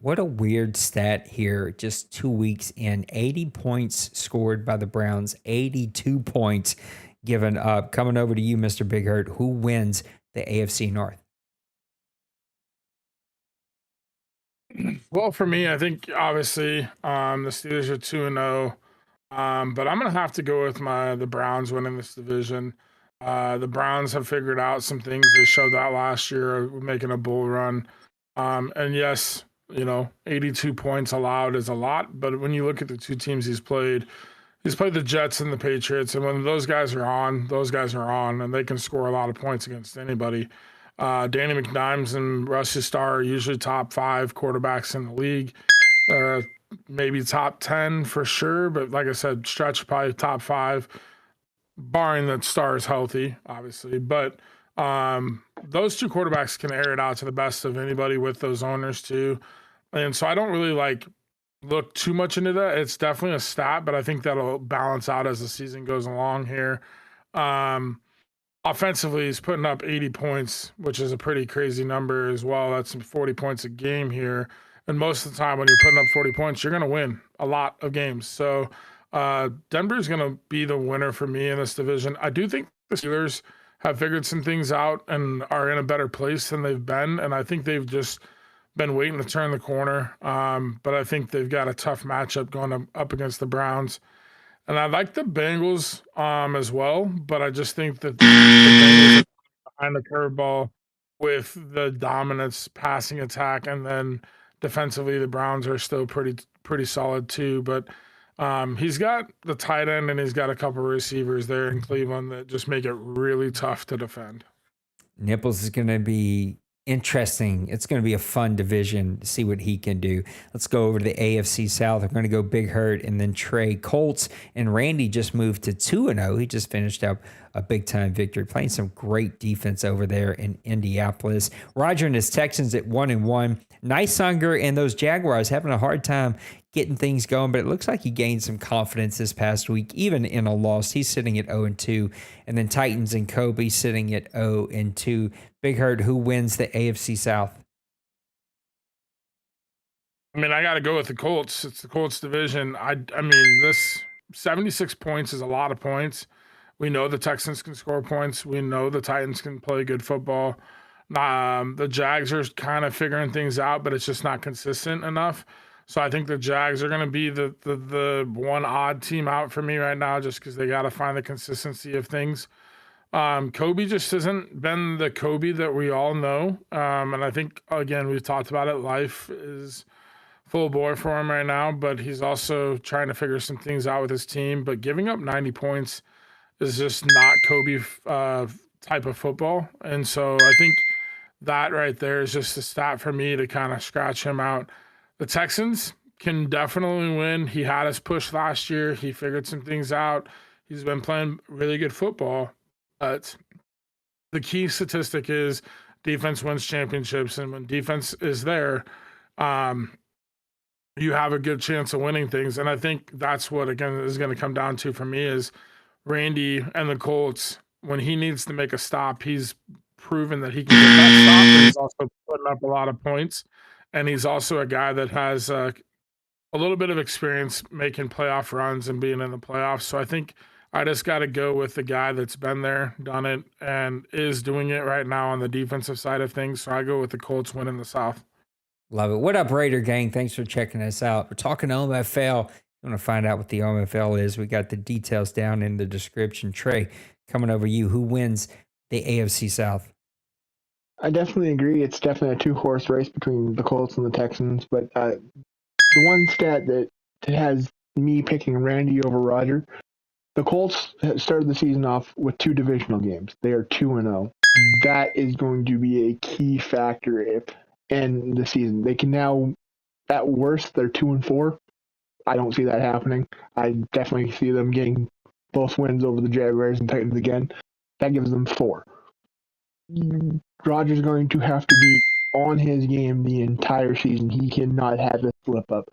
What a weird stat here. Just 2 weeks in, 80 points scored by the Browns, 82 points given up. Coming over to you, Mr. Big Hurt. Who wins the AFC North? Well, for me, I think obviously the Steelers are 2-0, but I'm gonna have to go with the Browns winning this division. The Browns have figured out some things. They showed that last year, making a bull run. And yes, 82 points allowed is a lot, but when you look at the two teams he's played the Jets and the Patriots, and when those guys are on, and they can score a lot of points against anybody. Danny McDimes and Russell Starr are usually top 5 quarterbacks in the league. Maybe top 10 for sure, but like I said, stretch probably top 5, barring that Starr is healthy, obviously. But those two quarterbacks can air it out to the best of anybody with those owners too. And so I don't really look too much into that. It's definitely a stat, but I think that'll balance out as the season goes along here. Offensively, he's putting up 80 points, which is a pretty crazy number as well. That's 40 points a game here. And most of the time when you're putting up 40 points, you're going to win a lot of games. So Denver's going to be the winner for me in this division. I do think the Steelers have figured some things out and are in a better place than they've been. And I think they've just been waiting to turn the corner. But I think they've got a tough matchup going up against the Browns. And I like the Bengals as well, but I just think that the Bengals are behind the curveball with the dominance passing attack, and then defensively the Browns are still pretty solid too. But he's got the tight end and he's got a couple of receivers there in Cleveland that just make it really tough to defend. Nipples is going to be interesting. It's going to be a fun division to see what he can do. Let's go over to the AFC South. I'm going to go Big Hurt and then Trey. Colts and Randy just moved to 2-0. He just finished up a big-time victory, playing some great defense over there in Indianapolis. Roger and his Texans at 1-1. Nicehunger and those Jaguars having a hard time getting things going, but it looks like he gained some confidence this past week, even in a loss. He's sitting at 0-2. And then Titans and Kobe sitting at 0-2. Big Hurt, who wins the AFC South? I mean, I got to go with the Colts. It's the Colts division. I mean, this 76 points is a lot of points, We know the Texans can score points. We know the Titans can play good football. The Jags are kind of figuring things out, but it's just not consistent enough. So I think the Jags are going to be the one odd team out for me right now, just because they got to find the consistency of things. Kobe just hasn't been the Kobe that we all know. And I think, again, we've talked about it. Life is full bore for him right now, but he's also trying to figure some things out with his team. But giving up 90 points is just not Kobe type of football. And so I think that right there is just a stat for me to kind of scratch him out. The Texans can definitely win. He had us pushed last year. He figured some things out. He's been playing really good football. But the key statistic is defense wins championships. And when defense is there, you have a good chance of winning things. And I think that's what, again, is going to come down to for me is Randy and the Colts. When he needs to make a stop, he's proven that he can get that stop. But he's also putting up a lot of points. And he's also a guy that has a little bit of experience making playoff runs and being in the playoffs. So I think I just got to go with the guy that's been there, done it, and is doing it right now on the defensive side of things. So I go with the Colts winning the South. Love it. What up, Raider gang? Thanks for checking us out. We're talking OMFL. You want to find out what the OMFL is? We got the details down in the description. Trey, coming over you. Who wins the AFC South? I definitely agree. It's definitely a two-horse race between the Colts and the Texans. But the one stat that has me picking Randy over Roger, the Colts started the season off with 2 divisional games. They are 2-0. That is going to be a key factor in the season. They can now, at worst, they're 2-4. I don't see that happening. I definitely see them getting both wins over the Jaguars and Titans again. That gives them 4. Rodgers going to have to be on his game the entire season. He cannot have a slip up.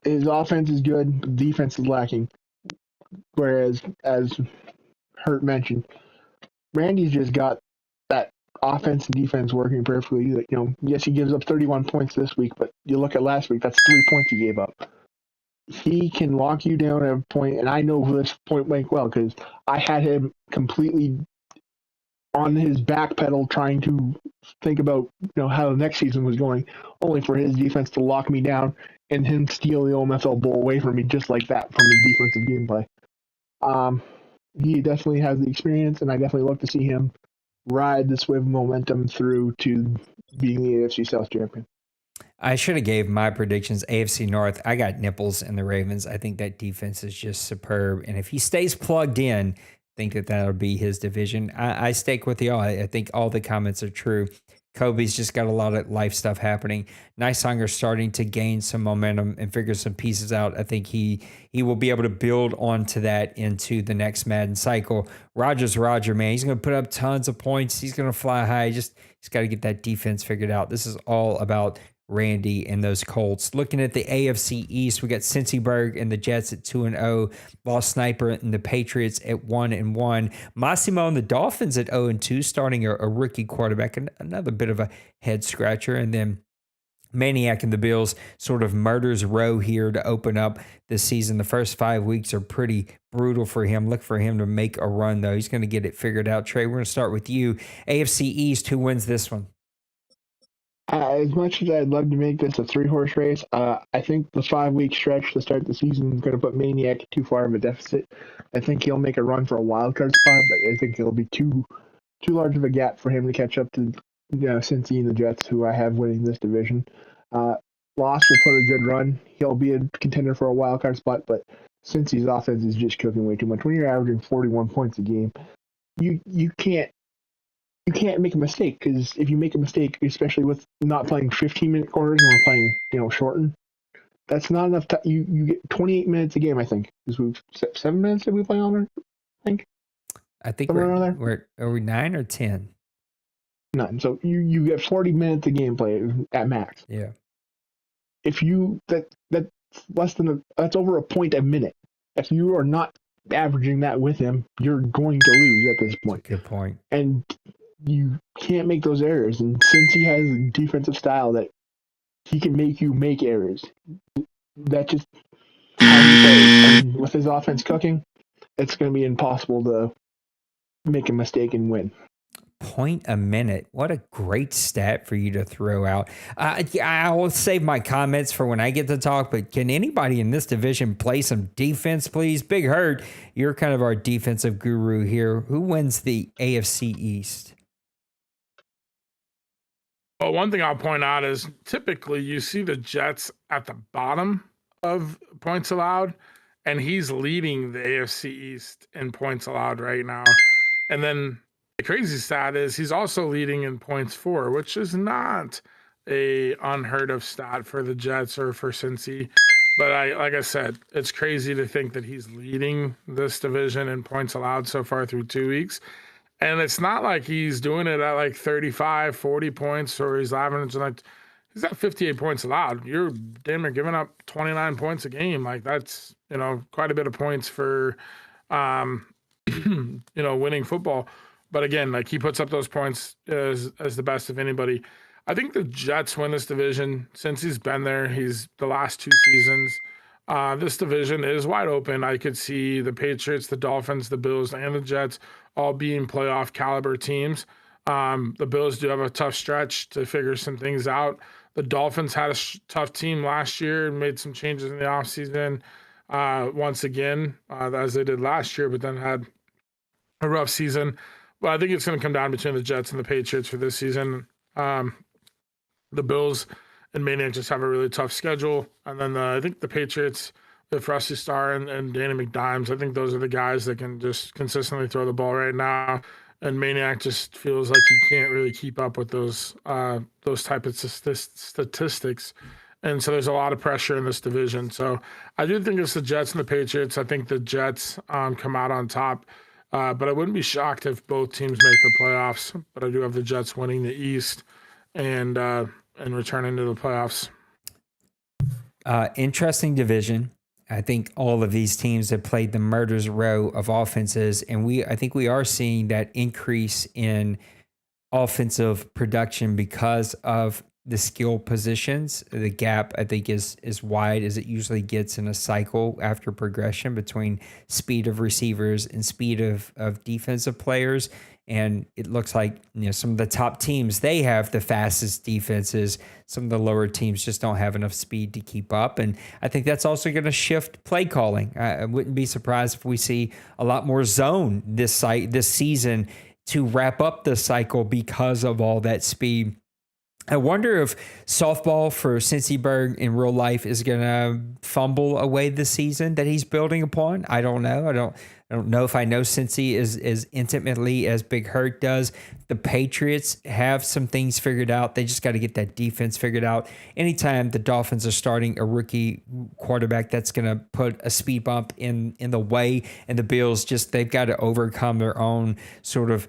His offense is good, defense is lacking. Whereas, as Hurt mentioned, Randy's just got that offense and defense working perfectly. Yes, he gives up 31 points this week, but you look at last week, that's 3 points he gave up. He can lock you down at a point, and I know this point blank well because I had him completely on his back pedal trying to think about how the next season was going, only for his defense to lock me down and him steal the OMFL bowl away from me just like that from his defensive gameplay. He definitely has the experience, and I definitely look to see him ride this wave of momentum through to being the AFC South champion. I should have gave my predictions. AFC North, I got nipples in the Ravens. I think that defense is just superb. And if he stays plugged in, I think that'll be his division. I stake with y'all. I think all the comments are true. Kobe's just got a lot of life stuff happening. Nysonger's starting to gain some momentum and figure some pieces out. I think he will be able to build onto that into the next Madden cycle. Roger, man. He's going to put up tons of points. He's going to fly high. He's got to get that defense figured out. This is all about Randy and those Colts. Looking at the AFC East, we got Cincyberg and the Jets at 2-0. Lost Sniper and the Patriots at 1-1. Massimo and the Dolphins at 0-2, starting a rookie quarterback. Another bit of a head scratcher. And then Maniac and the Bills sort of murders row here to open up the season. The first 5 weeks are pretty brutal for him. Look for him to make a run, though. He's going to get it figured out. Trey, we're going to start with you. AFC East, who wins this one? As much as I'd love to make this a 3-horse race, I think the 5-week stretch to start the season is going to put Maniac too far of a deficit. I think he'll make a run for a wild card spot, but I think it'll be too large of a gap for him to catch up to Cincy and the Jets, who I have winning this division. Loss will put a good run. He'll be a contender for a wild card spot, but Cincy's offense is just cooking way too much. When you're averaging 41 points a game, you can't make a mistake, because if you make a mistake, especially with not playing 15-minute quarters and we're playing, shortened, that's not enough time. You get 28 minutes a game, I think. Because we've 7 minutes did we play on, I think we're are we 9 or 10? 9. So you get 40 minutes a game play at max. Yeah. If that's less than that's over a point a minute. If you are not averaging that with him, you're going to lose at this point. Good point. And you can't make those errors. And since he has a defensive style that he can make you make errors, that's just how he plays. And with his offense cooking, it's going to be impossible to make a mistake and win. Point a minute. What a great stat for you to throw out. I will save my comments for when I get to talk, but can anybody in this division play some defense, please? Big Hurt, you're kind of our defensive guru here. Who wins the AFC East? Well, one thing I'll point out is typically you see the Jets at the bottom of points allowed, and he's leading the AFC East in points allowed right now. And then the crazy stat is he's also leading in points for, which is not a unheard of stat for the Jets or for Cincy. But like I said, it's crazy to think that he's leading this division in points allowed so far through 2 weeks. And it's not like he's doing it at like 35, 40 points, or he's averaging like, he's at 58 points allowed. You're damn near giving up 29 points a game. Like that's, quite a bit of points for, winning football. But again, like he puts up those points as the best of anybody. I think the Jets win this division since he's been there. He's the last 2 seasons. This division is wide open. I could see the Patriots, the Dolphins, the Bills, and the Jets all being playoff caliber teams. The Bills do have a tough stretch to figure some things out. The Dolphins had a tough team last year and made some changes in the offseason once again, as they did last year, but then had a rough season. Well, I think it's going to come down between the Jets and the Patriots for this season. The Bills and Maniac just have a really tough schedule. And then I think the Patriots with Rusty Starr and Danny McDimes, I think those are the guys that can just consistently throw the ball right now. And Maniac just feels like he can't really keep up with those type of statistics. And so there's a lot of pressure in this division. So I do think it's the Jets and the Patriots. I think the Jets come out on top. But I wouldn't be shocked if both teams make the playoffs. But I do have the Jets winning the East and returning to the playoffs. Interesting division. I think all of these teams have played the murder's row of offenses, and I think we are seeing that increase in offensive production because of the skill positions. The gap, I think, is as wide as it usually gets in a cycle after progression between speed of receivers and speed of defensive players. And it looks like some of the top teams, they have the fastest defenses. Some of the lower teams just don't have enough speed to keep up. And I think that's also going to shift play calling. I wouldn't be surprised if we see a lot more zone this season to wrap up the cycle because of all that speed. I wonder if softball for Cincyberg in real life is going to fumble away the season that he's building upon. I don't know. I don't know if I know Cincy as intimately as Big Hurt does. The Patriots have some things figured out. They just got to get that defense figured out. Anytime the Dolphins are starting a rookie quarterback, that's going to put a speed bump in the way. And the Bills they've got to overcome their own sort of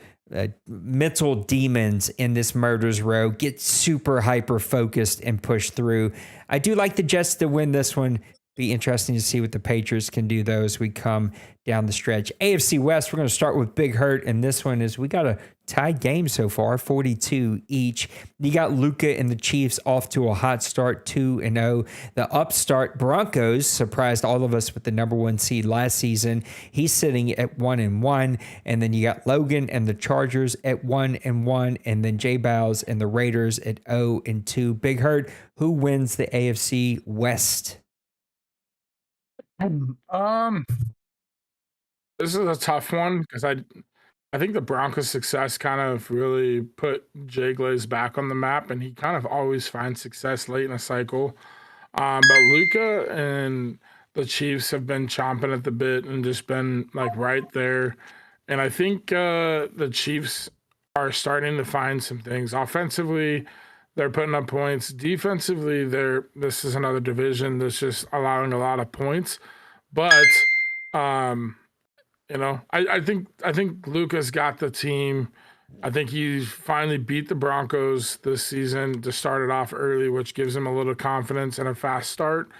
mental demons in this murder's row, get super hyper focused and push through. I do like the Jets to win this one. Be interesting to see what the Patriots can do though as we come down the stretch. AFC West, we're going to start with Big Hurt, and this one is we got a tied game so far, 42 each. You got Luka and the Chiefs off to a hot start, 2-0. The upstart Broncos surprised all of us with the number 1 seed last season. He's sitting at 1-1, and then you got Logan and the Chargers at 1-1, and then J Bows and the Raiders at 0-2. Big Hurt, who wins the AFC West? This is a tough one because I think the Broncos' success kind of really put Jay Glaze back on the map, and he kind of always finds success late in a cycle. But Luka and the Chiefs have been chomping at the bit and just been like right there. And I think the Chiefs are starting to find some things. Offensively, they're putting up points. Defensively, this is another division that's just allowing a lot of points. But I think Luka's got the team. I think he's finally beat the Broncos this season to start it off early, which gives him a little confidence and a fast start.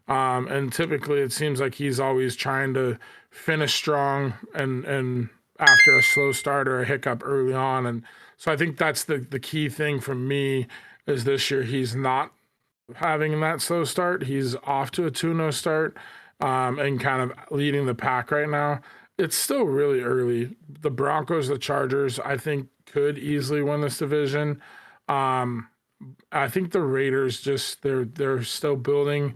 And typically it seems like he's always trying to finish strong and after a slow start or a hiccup early on. And so I think that's the key thing for me is this year he's not having that slow start. He's off to a 2-0 start and kind of leading the pack right now. it's still really early. The Broncos, the Chargers, I think could easily win this division. Um, I think the Raiders they're still building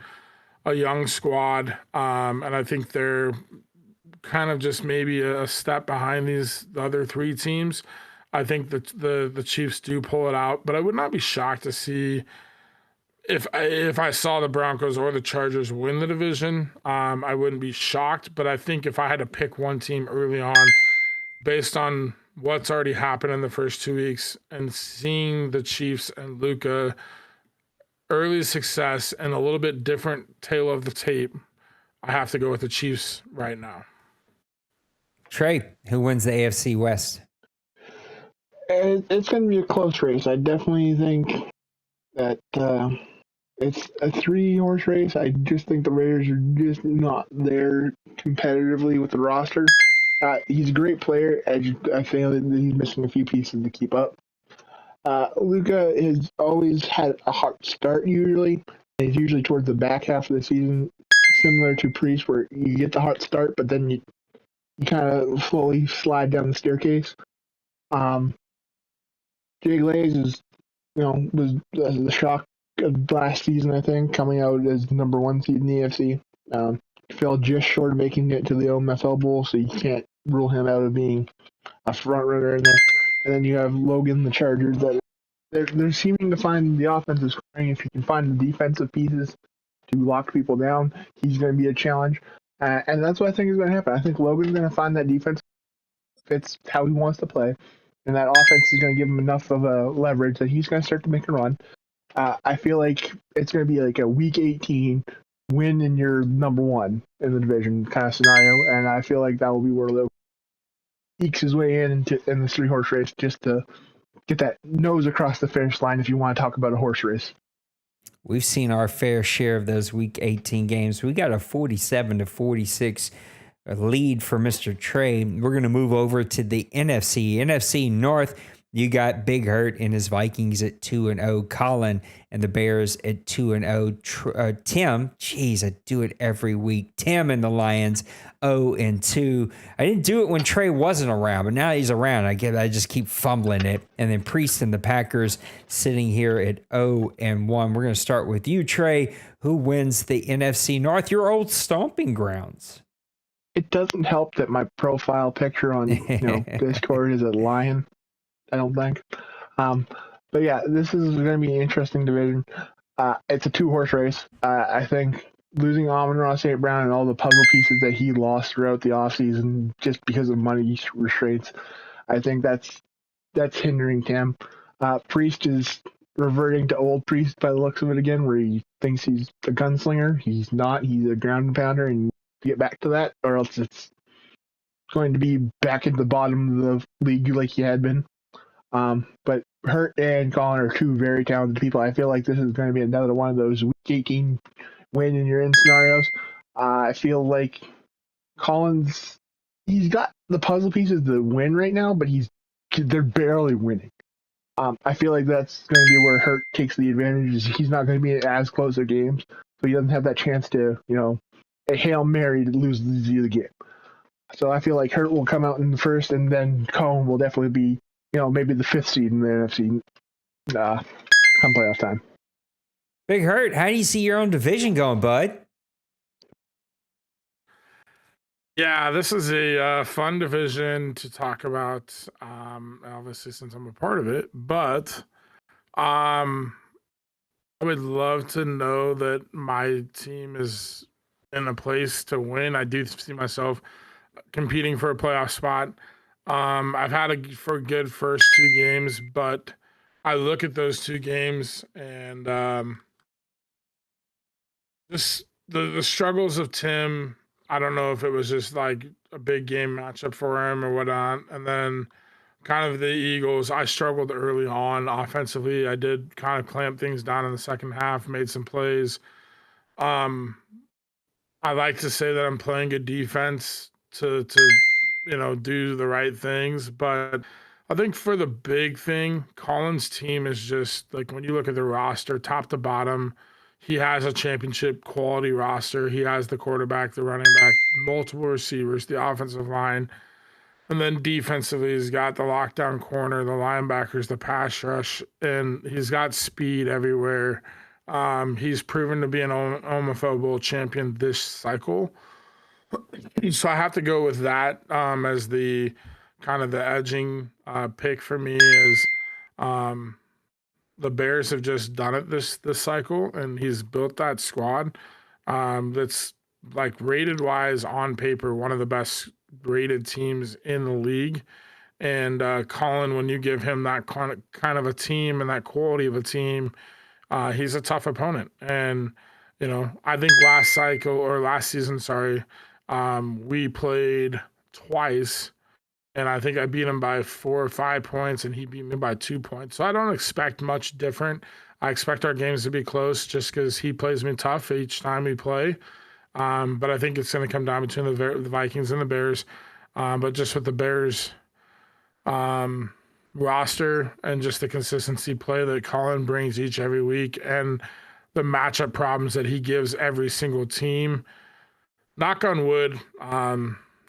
a young squad, and I think they're kind of just maybe a step behind the other three teams. I think that the Chiefs do pull it out, but I would not be shocked to see if I saw the Broncos or the Chargers win the division. I wouldn't be shocked, but I think if I had to pick one team early on, based on what's already happened in the first 2 weeks and seeing the Chiefs and Luka early success and a little bit different tail of the tape, I have to go with the Chiefs right now. Trey, who wins the AFC West? It's going to be a close race. I definitely think that it's a 3-horse race. I just think the Raiders are just not there competitively with the roster. He's a great player. I feel that he's missing a few pieces to keep up. Luka has always had a hot start usually. He's usually towards the back half of the season, similar to Priest, where you get the hot start, but then you kind of slowly slide down the staircase. Jay Glaze was the shock of last season, I think, coming out as number 1 seed in the AFC. Fell just short of making it to the OMFL Bowl, so you can't rule him out of being a front runner in there. And then you have Logan, the Chargers, that they're seeming to find the offensive scoring. If you can find the defensive pieces to lock people down, he's going to be a challenge. And that's what I think is going to happen. I think Logan's going to find that defense fits how he wants to play, and that offense is going to give him enough of a leverage that he's going to start to make a run. I feel like it's going to be like a Week 18 win and you're number 1 in the division kind of scenario, and I feel like that will be where Logan ekes his way in this 3-horse race just to get that nose across the finish line if you want to talk about a horse race. We've seen our fair share of those Week 18 games. We got a 47-46 lead for Mr. Trey. We're going to move over to the NFC. NFC North, you got Big Hurt and his Vikings at 2-0. Colin and the Bears at 2-0. Tim, geez, I do it every week. Tim and the Lions 0-2. I didn't do it when Trey wasn't around, but now he's around. I just keep fumbling it. And then Priest and the Packers sitting here at 0-1. We're going to start with you, Trey. Who wins the NFC North? Your old stomping grounds. It doesn't help that my profile picture on Discord is a lion. I don't think. But yeah, this is going to be an interesting division. It's a 2-horse race. I think losing Amon-Ra St. Brown and all the puzzle pieces that he lost throughout the offseason just because of money restraints, I think that's hindering Tim. Priest is reverting to old Priest by the looks of it again, where he thinks he's a gunslinger. He's not. He's a ground and pounder, and get back to that, or else it's going to be back at the bottom of the league like he had been. But Hurt and Colin are 2 very talented people. I feel like this is going to be another one of those Week 18 win and you're in scenarios. I feel like he's got the puzzle pieces to win right now, but they're barely winning. I feel like that's going to be where Hurt takes the advantage. He's not going to be in as close of games, so he doesn't have that chance to, a Hail Mary to lose the game. So I feel like Hurt will come out in the first, and then Colin will definitely be, maybe the 5th seed in the NFC come playoff time. Big Hurt, how do you see your own division going, bud? Yeah, this is a fun division to talk about, obviously since I'm a part of it. But I would love to know that my team is in a place to win. I do see myself competing for a playoff spot. I've had a good first 2 games, but I look at those 2 games and just the struggles of Tim. I don't know if it was just like a big game matchup for him or whatnot. And then kind of the Eagles, I struggled early on offensively. I did kind of clamp things down in the second half, made some plays. I like to say that I'm playing good defense to do the right things. But I think for the big thing, Colin's team is just like, when you look at the roster, top to bottom, he has a championship quality roster. He has the quarterback, the running back, multiple receivers, the offensive line. And then defensively, he's got the lockdown corner, the linebackers, the pass rush, and he's got speed everywhere. He's proven to be an OMFL Bowl champion this cycle. So I have to go with that as the kind of the edging pick for me is the Bears have just done it this cycle, and he's built that squad that's like rated wise on paper one of the best rated teams in the league. And Colin, when you give him that kind of a team and that quality of a team, he's a tough opponent. And I think last season, we played twice, and I think I beat him by 4 or 5 points, and he beat me by 2 points. So I don't expect much different. I expect our games to be close just because he plays me tough each time we play. But I think it's going to come down between the Vikings and the Bears. But just with the Bears roster and just the consistency play that Colin brings every week and the matchup problems that he gives every single team, knock on wood,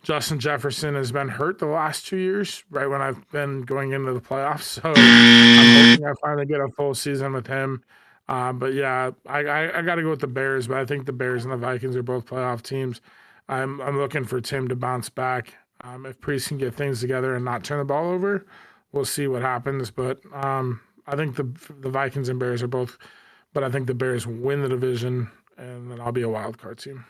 Justin Jefferson has been hurt the last 2 years, right when I've been going into the playoffs. So I'm hoping I finally get a full season with him. But yeah, I got to go with the Bears, but I think the Bears and the Vikings are both playoff teams. I'm looking for Tim to bounce back. If Priest can get things together and not turn the ball over, we'll see what happens. But I think the Vikings and Bears are both, but I think the Bears win the division, and then I'll be a wild card team.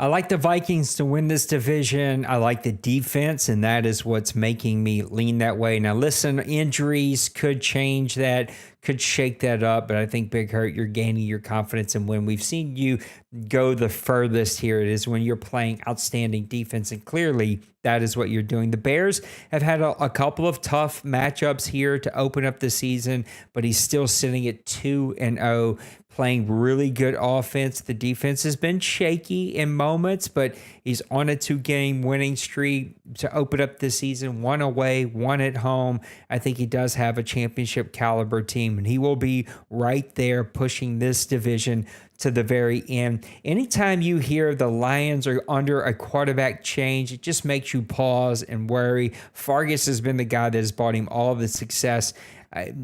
I like the Vikings to win this division. I like the defense, and that is what's making me lean that way. Now, listen, injuries could change that, could shake that up, but I think, Big Hurt, you're gaining your confidence. And when we've seen you go the furthest here, it is when you're playing outstanding defense, and clearly that is what you're doing. The Bears have had a couple of tough matchups here to open up the season, but he's still sitting at 2-0, playing really good offense. The defense has been shaky in moments, but he's on a 2-game winning streak to open up the season, 1 away, 1 at home. I think he does have a championship caliber team, and he will be right there pushing this division to the very end. Anytime you hear the Lions are under a quarterback change, it just makes you pause and worry. Fargus has been the guy that has brought him all the success.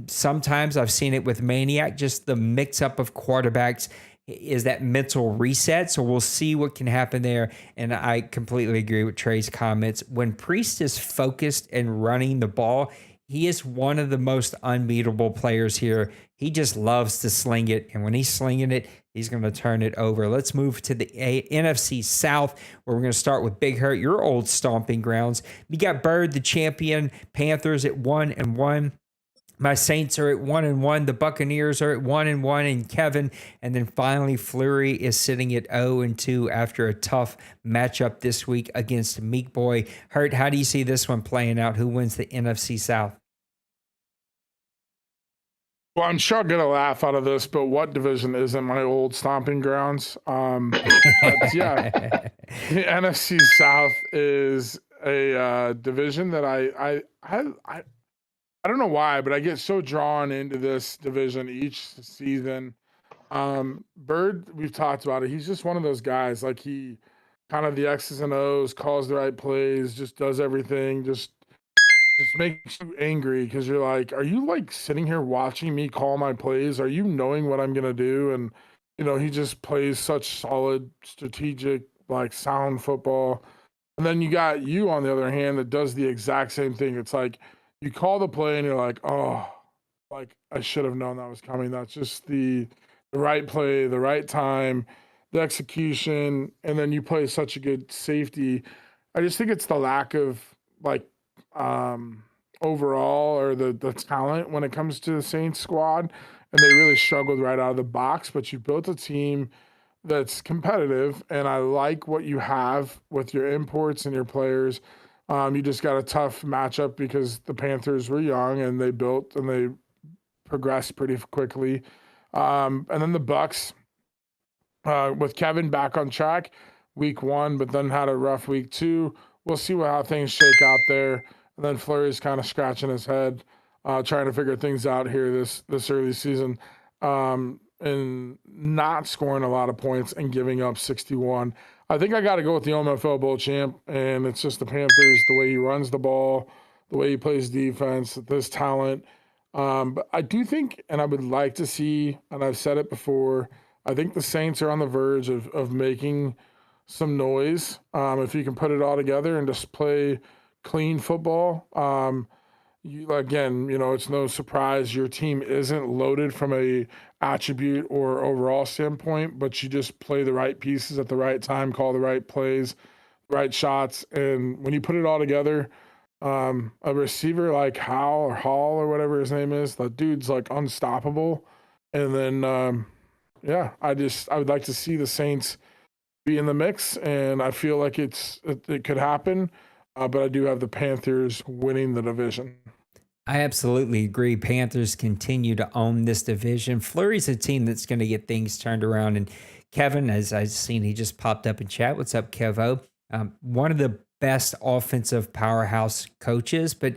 Sometimes I've seen it with Maniac, just the mix-up of quarterbacks is that mental reset. So we'll see what can happen there. And I completely agree with Trey's comments. When Priest is focused and running the ball, he is one of the most unbeatable players here. He just loves to sling it. And when he's slinging it, he's going to turn it over. Let's move to the NFC South, where we're going to start with Big Hurt, your old stomping grounds. You got Bird, the champion, Panthers at 1-1. My Saints are at 1-1. The Buccaneers are at 1-1, and Kevin. And then finally, Fleury is sitting at 0-2 after a tough matchup this week against Meek Boy. Hurt, how do you see this one playing out? Who wins the NFC South? Well, I'm sure I'll get a laugh out of this, but what division isn't my old stomping grounds? But yeah, the NFC South is a division that I don't know why, but I get so drawn into this division each season. Bird, we've talked about it. He's just one of those guys. Like, he kind of the X's and O's, calls the right plays, just does everything, just makes you angry because you're like, are you like sitting here watching me call my plays? Are you knowing what I'm gonna do? And he just plays such solid, strategic, like sound football. And then you got you on the other hand that does the exact same thing. It's like you call the play and you're like, oh, like I should have known that was coming. That's just the right play, the right time, the execution, and then you play such a good safety. I just think it's the lack of like overall or the talent when it comes to the Saints squad, and they really struggled right out of the box. But you built a team that's competitive, and I like what you have with your imports and your players. You just got a tough matchup because the Panthers were young and they built and they progressed pretty quickly. And then the Bucks, with Kevin back on track week 1, but then had a rough week 2. We'll see how things shake out there. And then Fleury's kind of scratching his head, trying to figure things out here this early season. and not scoring a lot of points and giving up 61. I think I got to go with the OMFL Bowl champ, and it's just the Panthers, the way he runs the ball, the way he plays defense, this talent. But I do think, and I would like to see, and I've said it before, I think the Saints are on the verge of making some noise. If you can put it all together and just play clean football. Again, it's no surprise your team isn't loaded from a attribute or overall standpoint, but you just play the right pieces at the right time, call the right plays, right shots, and when you put it all together, a receiver like Hall or whatever his name is, the dude's like unstoppable. And then, I would like to see the Saints be in the mix, and I feel like it could happen, but I do have the Panthers winning the division. I absolutely agree. Panthers continue to own this division. Flurry's a team that's going to get things turned around. And Kevin, as I've seen, he just popped up in chat. What's up, Kevo? One of the best offensive powerhouse coaches, but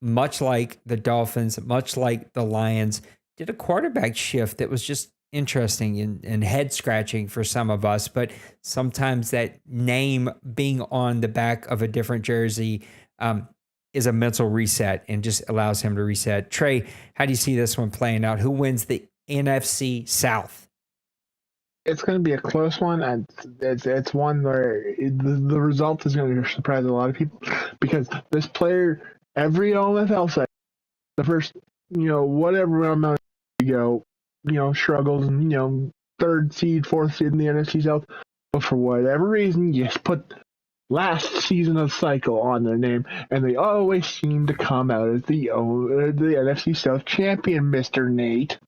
much like the Dolphins, much like the Lions, did a quarterback shift that was just interesting and head scratching for some of us. But sometimes that name being on the back of a different jersey is a mental reset and just allows him to reset. Trey, how do you see this one playing out? Who wins the NFC South? It's going to be a close one, and it's one where the result is going to surprise a lot of people because this player, every OMFL site, the first, whatever amount you go, struggles and, third seed, fourth seed in the NFC South, but for whatever reason, you just put last season of cycle on their name, and they always seem to come out as the NFC South champion, Mr. Nate.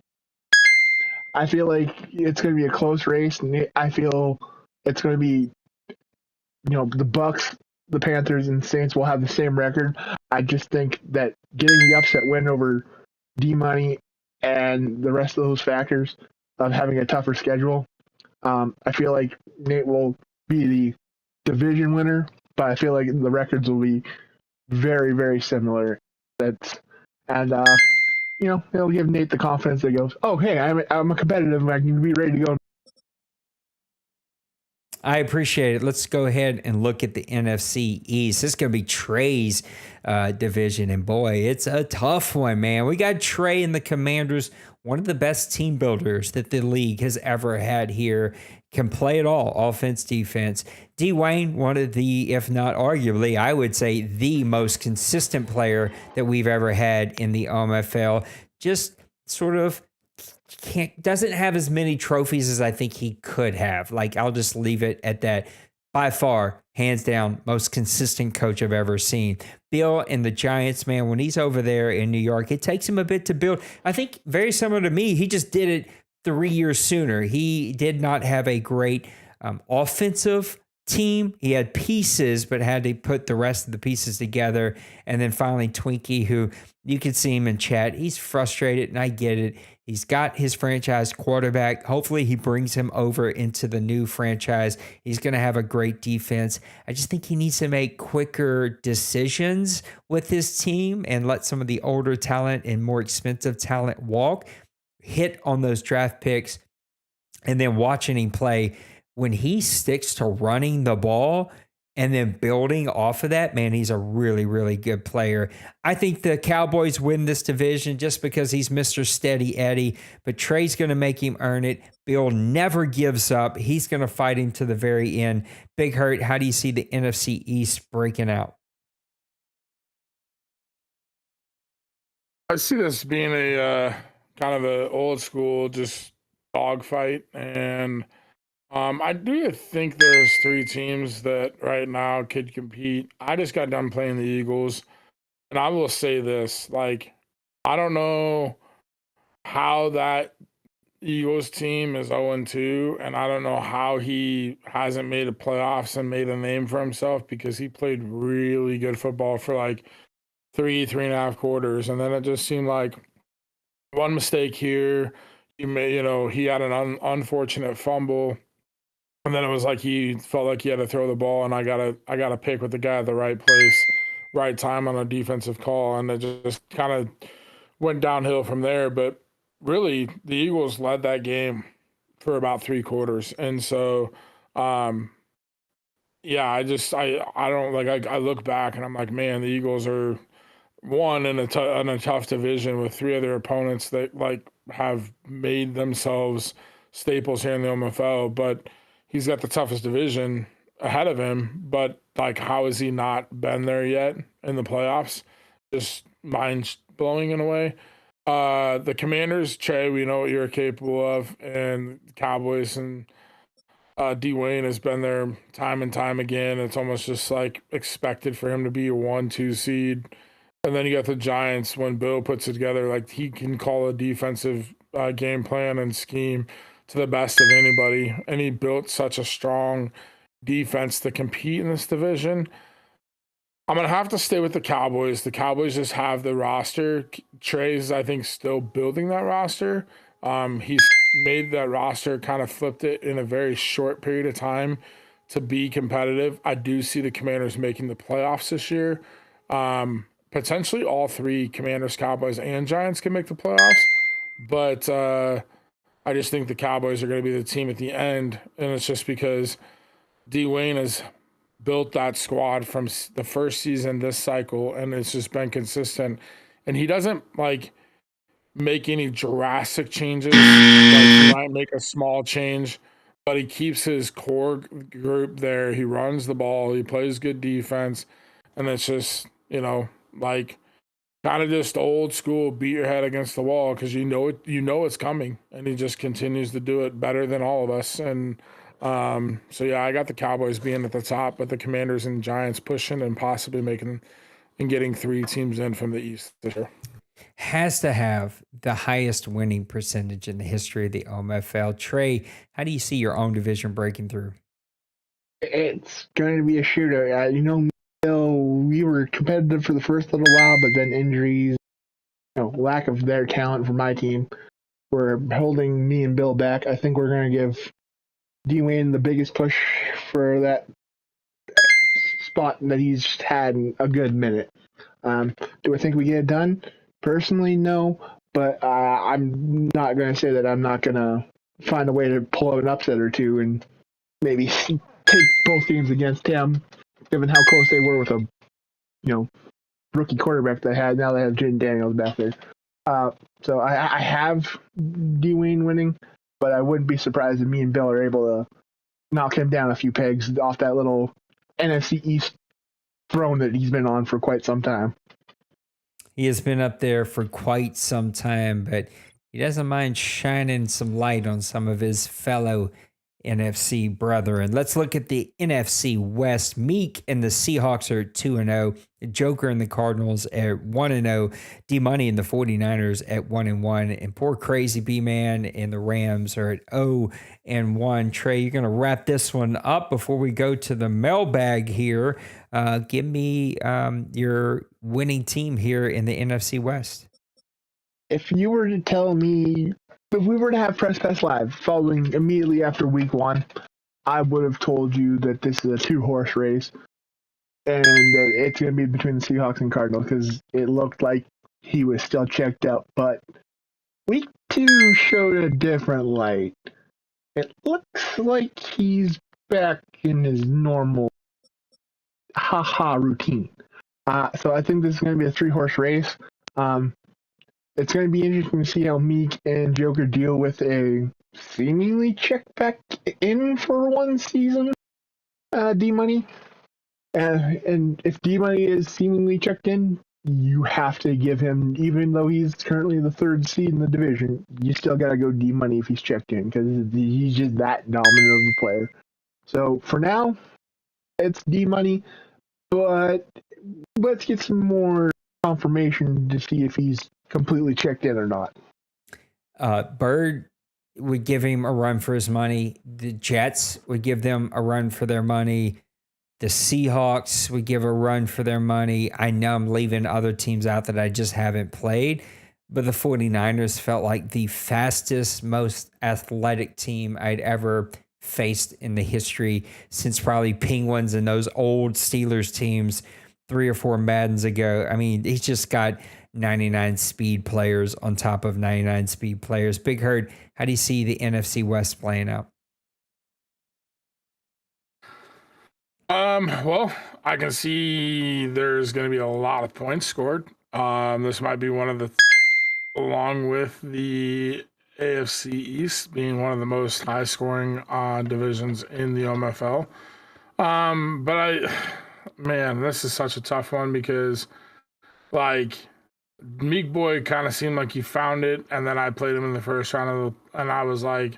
I feel like it's going to be a close race, and I feel it's going to be, the Bucks, the Panthers, and Saints will have the same record. I just think that getting the upset win over D-Money and the rest of those factors of having a tougher schedule, I feel like Nate will be the division winner, but I feel like the records will be very, very similar. It'll give Nate the confidence that goes, "Oh, hey, I'm a competitive. I can be ready to go." I appreciate it. Let's go ahead and look at the NFC East. This is going to be Trey's division, and boy, it's a tough one, man. We got Trey and the Commanders, one of the best team builders that the league has ever had here. Can play it all, offense, defense. D-Wayne, one of the, if not arguably, I would say the most consistent player that we've ever had in the OMFL. Just sort of doesn't have as many trophies as I think he could have. Like, I'll just leave it at that. By far, hands down, most consistent coach I've ever seen. Bill and the Giants, man, when he's over there in New York, it takes him a bit to build. I think very similar to me, he just did it 3 years sooner. He did not have a great offensive team. He had pieces, but had to put the rest of the pieces together. And then finally, Twinkie, who you can see him in chat. He's frustrated, and I get it. He's got his franchise quarterback. Hopefully, he brings him over into the new franchise. He's going to have a great defense. I just think he needs to make quicker decisions with his team and let some of the older talent and more expensive talent walk. Hit on those draft picks, and then watching him play. When he sticks to running the ball and then building off of that, man, he's a really, really good player. I think the Cowboys win this division just because he's Mr. Steady Eddie, but Trey's going to make him earn it. Bill never gives up. He's going to fight him to the very end. Big Hurt, how do you see the NFC East breaking out? I see this being a kind of a old school just dogfight, and I do think there's 3 teams that right now could compete. I just got done playing the Eagles, and I will say this, like, I don't know how that Eagles team is 0-2, and I don't know how he hasn't made the playoffs and made a name for himself, because he played really good football for like 3.5 quarters, and then it just seemed like one mistake here, he had an unfortunate fumble. And then it was like he felt like he had to throw the ball, and I gotta pick with the guy at the right place, right time on a defensive call, and it just kind of went downhill from there. But really the Eagles led that game for about 3 quarters. And so, yeah, I don't like, I look back and I'm like, man, the Eagles are one in a tough division with 3 other opponents that like have made themselves staples here in the OMFL, but he's got the toughest division ahead of him. But like, how has he not been there yet in the playoffs? Just mind blowing in a way. The Commanders, Trey, we know what you're capable of, and Cowboys and Dwayne has been there time and time again. It's almost just like expected for him to be a 1-2 seed. And then you got the Giants. When Bill puts it together, like he can call a defensive game plan and scheme to the best of anybody. And he built such a strong defense to compete in this division. I'm going to have to stay with the Cowboys. The Cowboys just have the roster. Trey's, I think, still building that roster. He's made that roster, kind of flipped it in a very short period of time to be competitive. I do see the Commanders making the playoffs this year. Potentially all 3, Commanders, Cowboys, and Giants, can make the playoffs. But I just think the Cowboys are going to be the team at the end. And it's just because Dwayne has built that squad from the first season this cycle, and it's just been consistent. And he doesn't like make any drastic changes. Like he might make a small change, but he keeps his core group there. He runs the ball. He plays good defense. And it's just, like kind of just old school, beat your head against the wall because you know it's coming. And he just continues to do it better than all of us. And so yeah, I got the Cowboys being at the top, but the Commanders and Giants pushing and possibly making and getting 3 teams in from the East this year. Has to have the highest winning percentage in the history of the OMFL. Trey, how do you see your own division breaking through? It's going to be a shootout. We were competitive for the first little while, but then injuries, lack of their talent for my team were holding me and Bill back. I think we're going to give Dwayne the biggest push for that spot that he's had in a good minute. Do I think we get it done? Personally, no, but I'm not going to say that I'm not going to find a way to pull out an upset or two and maybe take both games against him, given how close they were with a, rookie quarterback they had. Now they have Jaden Daniels back there. So I have Dwayne winning, but I wouldn't be surprised if me and Bill are able to knock him down a few pegs off that little NFC East throne that he's been on for quite some time. He has been up there for quite some time, but he doesn't mind shining some light on some of his fellow NFC brethren. Let's look at the NFC West. Meek and the Seahawks are 2-0. Joker and the Cardinals at 1-0. D-Money and the 49ers at 1-1. And poor Crazy B-Man and the Rams are at 0-1. Trey, you're going to wrap this one up before we go to the mailbag here. Give me your winning team here in the NFC West. If you were to tell me, if we were to have Press Pass Live following immediately after week 1, I would have told you that this is a 2-horse race and that it's going to be between the Seahawks and Cardinals because it looked like he was still checked out. But week 2 showed a different light. It looks like he's back in his normal routine. So I think this is going to be a 3-horse race. It's going to be interesting to see how Meek and Joker deal with a seemingly check back in for one season, D-Money. And if D-Money is seemingly checked in, you have to give him, even though he's currently the 3rd seed in the division, you still got to go D-Money if he's checked in because he's just that dominant of a player. So for now, it's D-Money, but let's get some more confirmation to see if he's completely checked in or not. Bird would give him a run for his money. The Jets would give them a run for their money. The Seahawks would give a run for their money. I know I'm leaving other teams out that I just haven't played, but the 49ers felt like the fastest, most athletic team I'd ever faced in the history since probably Penguins and those old Steelers teams 3 or 4 Maddens ago. I mean, he's just got 99 speed players on top of 99 speed players. Big Herd, how do you see the NFC West playing out? Well, I can see there's going to be a lot of points scored. This might be one of the, along with the AFC East being one of the most high scoring divisions in the OMFL. Man, this is such a tough one because, like, Meek Boy kind of seemed like he found it, and then I played him in the first round and I was like,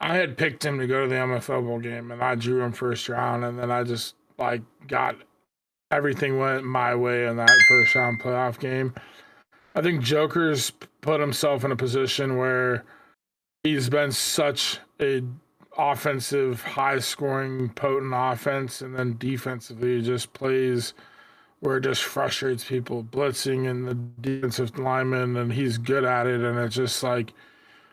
I had picked him to go to the MFL Bowl game, and I drew him first round, and then I just like got everything went my way in that first round playoff game. I think Joker's put himself in a position where he's been such a offensive, high scoring, potent offense, and then defensively he just plays where it just frustrates people, blitzing and the defensive lineman, and he's good at it, and it just like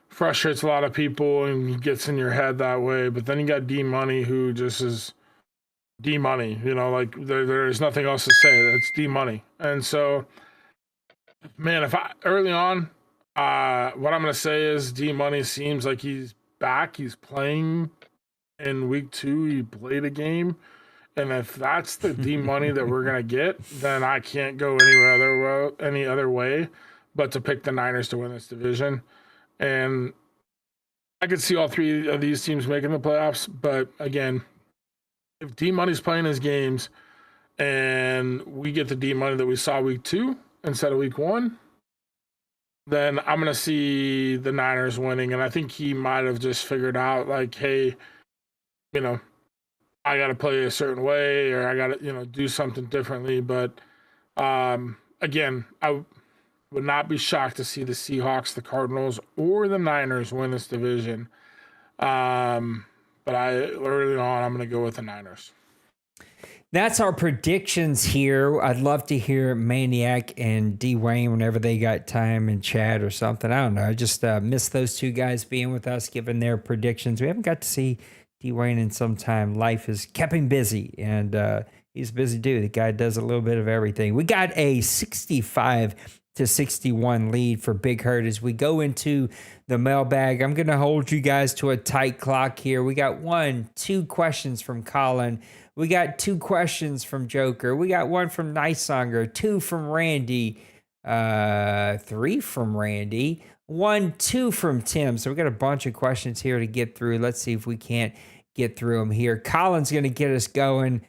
frustrates a lot of people and gets in your head that way. But then you got D Money, who just is D Money, like there's nothing else to say. It's D Money. And so, man, if I early on, what I'm gonna say is D Money seems like he's back. He's playing in week 2. He played a game. And if that's the D Money that we're gonna get, then I can't go any other way but to pick the Niners to win this division. And I could see all 3 of these teams making the playoffs. But again, if D Money's playing his games and we get the D Money that we saw week 2 instead of week 1, then I'm gonna see the Niners winning. And I think he might have just figured out, like, hey, I got to play a certain way, or I got to, do something differently. But again, I would not be shocked to see the Seahawks, the Cardinals, or the Niners win this division. But early on, I'm going to go with the Niners. That's our predictions here. I'd love to hear Maniac and Dwayne whenever they got time in chat or something. I don't know. I just miss those 2 guys being with us, giving their predictions. We haven't got to see Dwayne in some time. Life has kept him busy, and he's a busy dude. The guy does a little bit of everything. We got a 65-61 lead for Big Herd as we go into the mailbag. I'm going to hold you guys to a tight clock here. We got 2 questions from Colin. We got 2 questions from Joker. We got 1 from Nicesonger, 2 from Randy, 3 from Randy, 2 from Tim. So we got a bunch of questions here to get through. Let's see if we can't get through them here. Colin's going to get us going.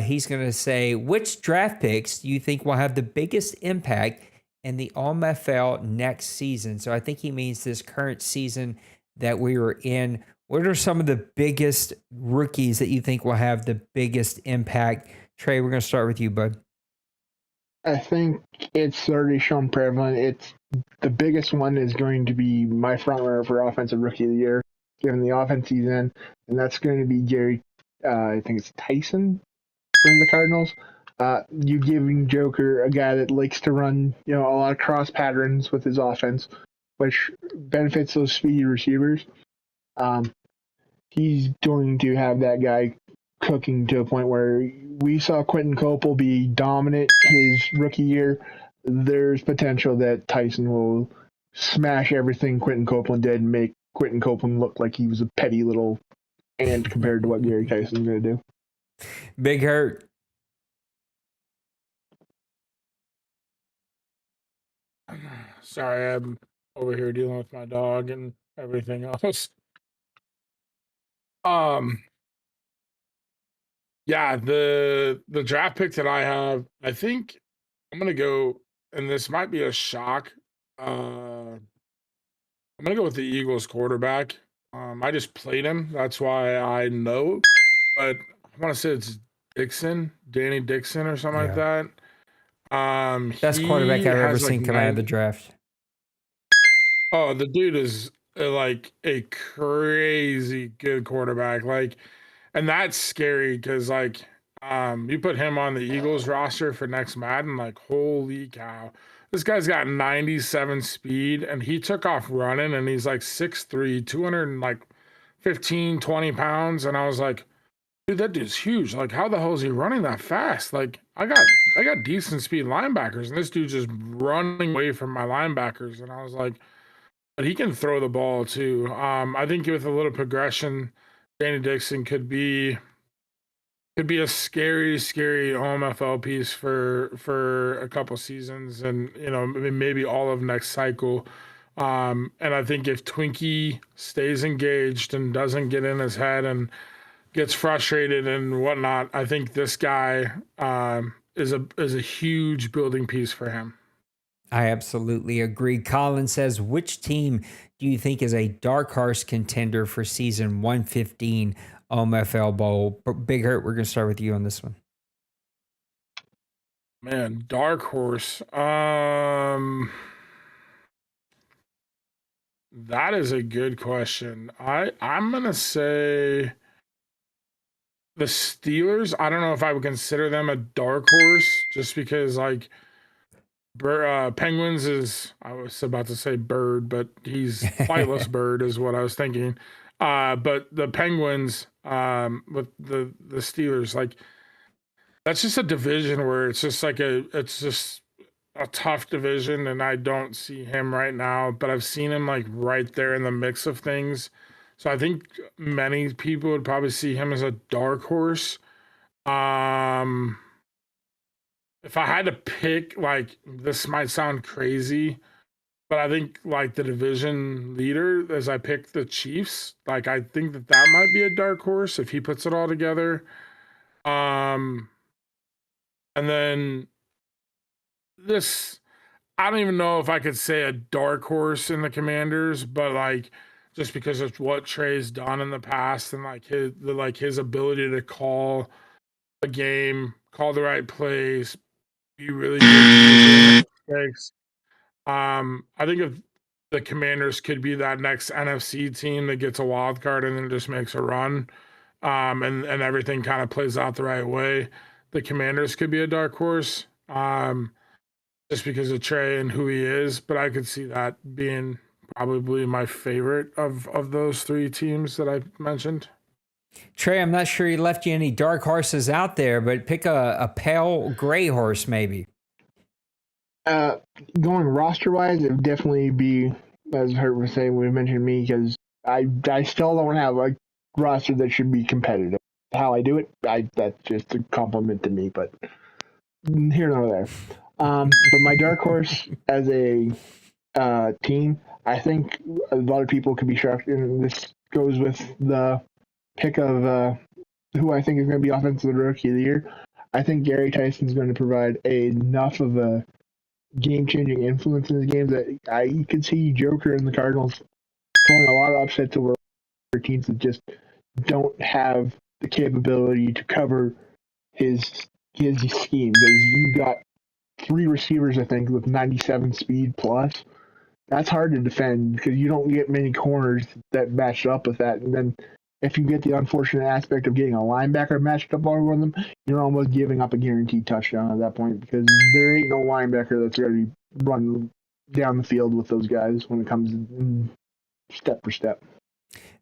He's going to say, which draft picks do you think will have the biggest impact in the OMFL next season? So I think he means this current season that we were in. What are some of the biggest rookies that you think will have the biggest impact? Trey, we're going to start with you, bud. I think it's already shown prevalent. The biggest one is going to be my front runner for Offensive Rookie of the Year, given the offense he's in, and that's going to be Gary. I think it's Tyson from the Cardinals. You giving Joker a guy that likes to run, a lot of cross patterns with his offense, which benefits those speedy receivers. He's going to have that guy cooking to a point where we saw Quentin Copel be dominant his rookie year. There's potential that Tyson will smash everything Quentin Copeland did and make Quentin Copeland look like he was a petty little ant compared to what Gary Tyson's going to do. Big Hurt. Sorry, I'm over here dealing with my dog and everything else. Yeah, the draft pick that I have, I think I'm gonna go, and this might be a shock. I'm gonna go with the Eagles quarterback. I just played him, that's why I know. But I want to say it's Danny Dixon or something like that. Best quarterback I've ever seen come out of the draft. Oh, the dude is like a crazy good quarterback. And that's scary because you put him on the Eagles roster for next Madden, like, holy cow. This guy's got 97 speed, and he took off running, and he's like 6'3", 215, 20 pounds. And I was like, dude, that dude's huge. Like, how the hell is he running that fast? Like, I got decent speed linebackers, and this dude's just running away from my linebackers. And I was like, but he can throw the ball too. I think with a little progression, Danny Dixon could be a scary OMFL piece for a couple seasons, and maybe all of next cycle. And I think if Twinkie stays engaged and doesn't get in his head and gets frustrated and whatnot, I think this guy is a huge building piece for him. I absolutely agree. Colin says, which team do you think is a dark horse contender for season 115 OMFL Bowl? Big Hurt, we're going to start with you on this one. Man, dark horse. That is a good question. I'm going to say the Steelers. I don't know if I would consider them a dark horse just because, like, Penguins is, I was about to say Bird, but he's flightless Bird is what I was thinking. But the Penguins with the Steelers, like, that's just a division where it's just a tough division, and I don't see him right now, but I've seen him like right there in the mix of things. So I think many people would probably see him as a dark horse. If I had to pick, like, this might sound crazy, but I think like the division leader, as I pick the Chiefs, like I think that might be a dark horse if he puts it all together. And then this, I don't even know if I could say a dark horse in the Commanders, but like just because of what Trey's done in the past and like his ability to call a game, call the right plays, be really good mistakes. I think if the Commanders could be that next NFC team that gets a wild card and then just makes a run, and everything kind of plays out the right way, the Commanders could be a dark horse. Just because of Trey and who he is, but I could see that being probably my favorite of those three teams that I mentioned. Trey, I'm not sure he left you any dark horses out there, but pick a pale gray horse maybe. Going roster wise, it would definitely be, as Hurt was saying, would mention me, because I still don't have a roster that should be competitive. How I do it, that's just a compliment to me, but here nor there. But my dark horse as a team, I think a lot of people could be shocked, and this goes with the pick of who I think is going to be offensive rookie of the year. I think Gary Tyson's going to provide enough of a game-changing influence in this game that I could see Joker and the Cardinals pulling a lot of upsets over teams that just don't have the capability to cover his scheme. Because you've got three receivers, I think, with 97 speed plus. That's hard to defend because you don't get many corners that match up with that. And then if you get the unfortunate aspect of getting a linebacker matched up over them, you're almost giving up a guaranteed touchdown at that point because there ain't no linebacker that's ready to run down the field with those guys when it comes step for step.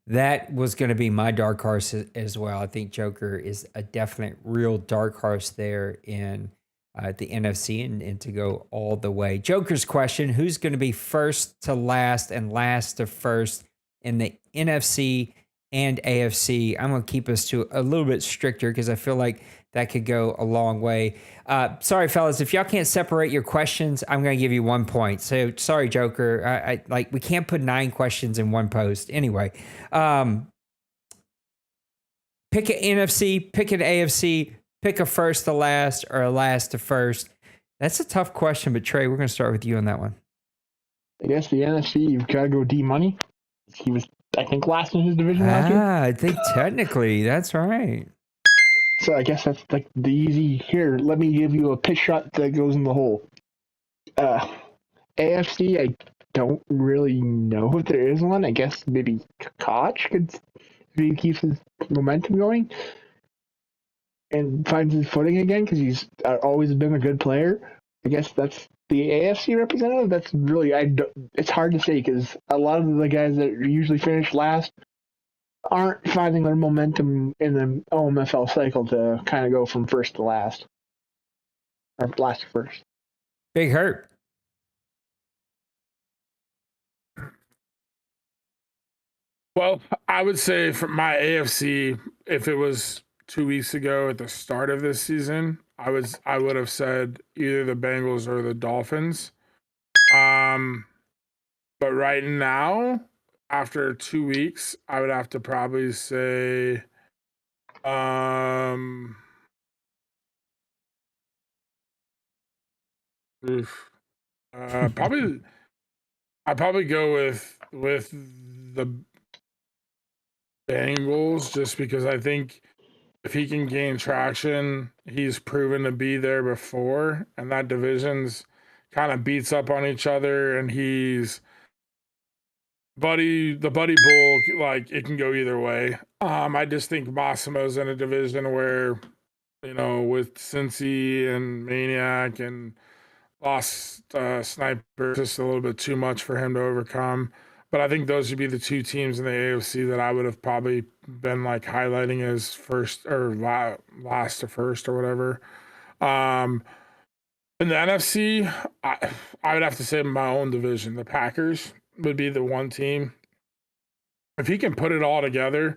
That was going to be my dark horse as well. I think Joker is a definite real dark horse there in the NFC and to go all the way. Joker's question, who's going to be first to last and last to first in the NFC and AFC? I'm going to keep us to a little bit stricter because I feel like that could go a long way. Sorry, fellas, if y'all can't separate your questions, I'm going to give you 1 point. So sorry, Joker. I like we can't put 9 questions in one post. Anyway, pick an NFC, pick an AFC, pick a first to last or a last to first. That's a tough question, but Trey, we're going to start with you on that one. I guess the NFC, you've got to go D-Money. He was, I think, last in his division last year. I think technically that's right. So I guess that's like the easy, here, let me give you a pitch shot that goes in the hole. AFC, I don't really know if there is one. I guess maybe Koch could, if he keeps his momentum going and finds his footing again because he's always been a good player. I guess that's the AFC representative. That's really, it's hard to say because a lot of the guys that usually finish last aren't finding their momentum in the OMFL cycle to kind of go from first to last, or last to first. Big Hurt. Well, I would say for my AFC, if it was 2 weeks ago at the start of this season, I would have said either the Bengals or the Dolphins. But right now, after 2 weeks, I would have to probably say, oof, probably I'd probably go with the Bengals just because I think if he can gain traction, he's proven to be there before, and that division's kind of beats up on each other, and he's the buddy bowl, like it can go either way. I just think Massimo's in a division where, with Cincy and Maniac and Lost Sniper, just a little bit too much for him to overcome. But I think those would be the two teams in the AFC that I would have probably been like highlighting as first or last to first or whatever. In the NFC, I would have to say my own division. The Packers would be the one team. If he can put it all together,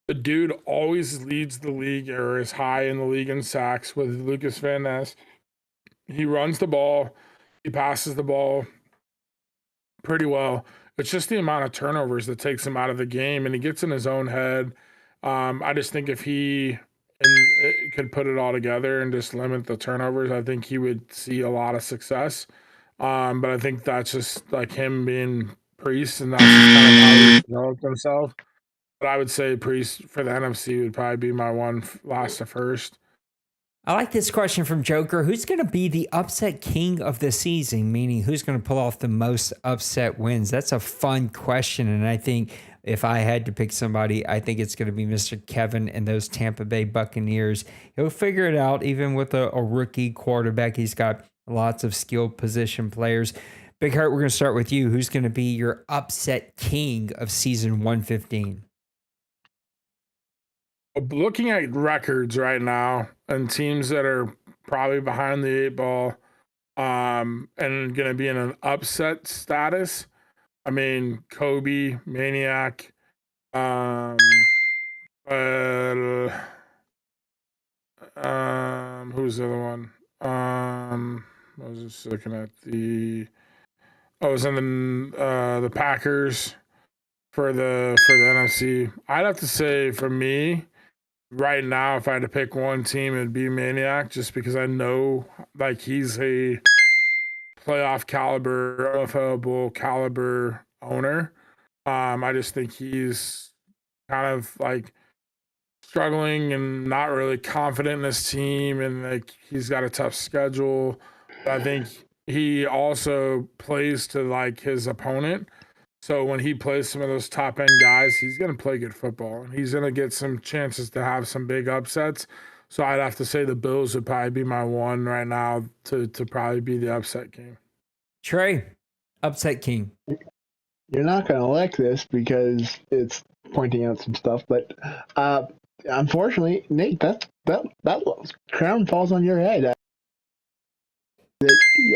the dude always leads the league or is high in the league in sacks with Lucas Van Ness. He runs the ball. He passes the ball pretty well. It's just the amount of turnovers that takes him out of the game, and he gets in his own head. I just think if he could put it all together and just limit the turnovers, I think he would see a lot of success. But I think that's just like him being Priest, and that's just kind of how he developed himself. But I would say Priest for the NFC would probably be my one last to first. I like this question from Joker. Who's going to be the upset king of the season? Meaning, who's going to pull off the most upset wins? That's a fun question. And I think if I had to pick somebody, I think it's going to be Mr. Kevin and those Tampa Bay Buccaneers. He'll figure it out, even with a rookie quarterback. He's got lots of skilled position players. Big Hurt, we're going to start with you. Who's going to be your upset king of season 115? Looking at records right now and teams that are probably behind the eight ball and going to be in an upset status, I mean, Kobe, Maniac, who's the other one? I was just looking at I was in the Packers for the NFC. I'd have to say for me, right now, if I had to pick one team, it'd be Maniac, just because I know like he's a playoff caliber, OMFL Bowl caliber owner. I just think he's kind of like struggling and not really confident in his team, and like he's got a tough schedule. But I think he also plays to like his opponent. So when he plays some of those top end guys, he's going to play good football, and he's going to get some chances to have some big upsets. So I'd have to say the Bills would probably be my one right now to probably be the upset king. Trey, upset king. You're not going to like this because it's pointing out some stuff, but unfortunately, Nate, that crown falls on your head.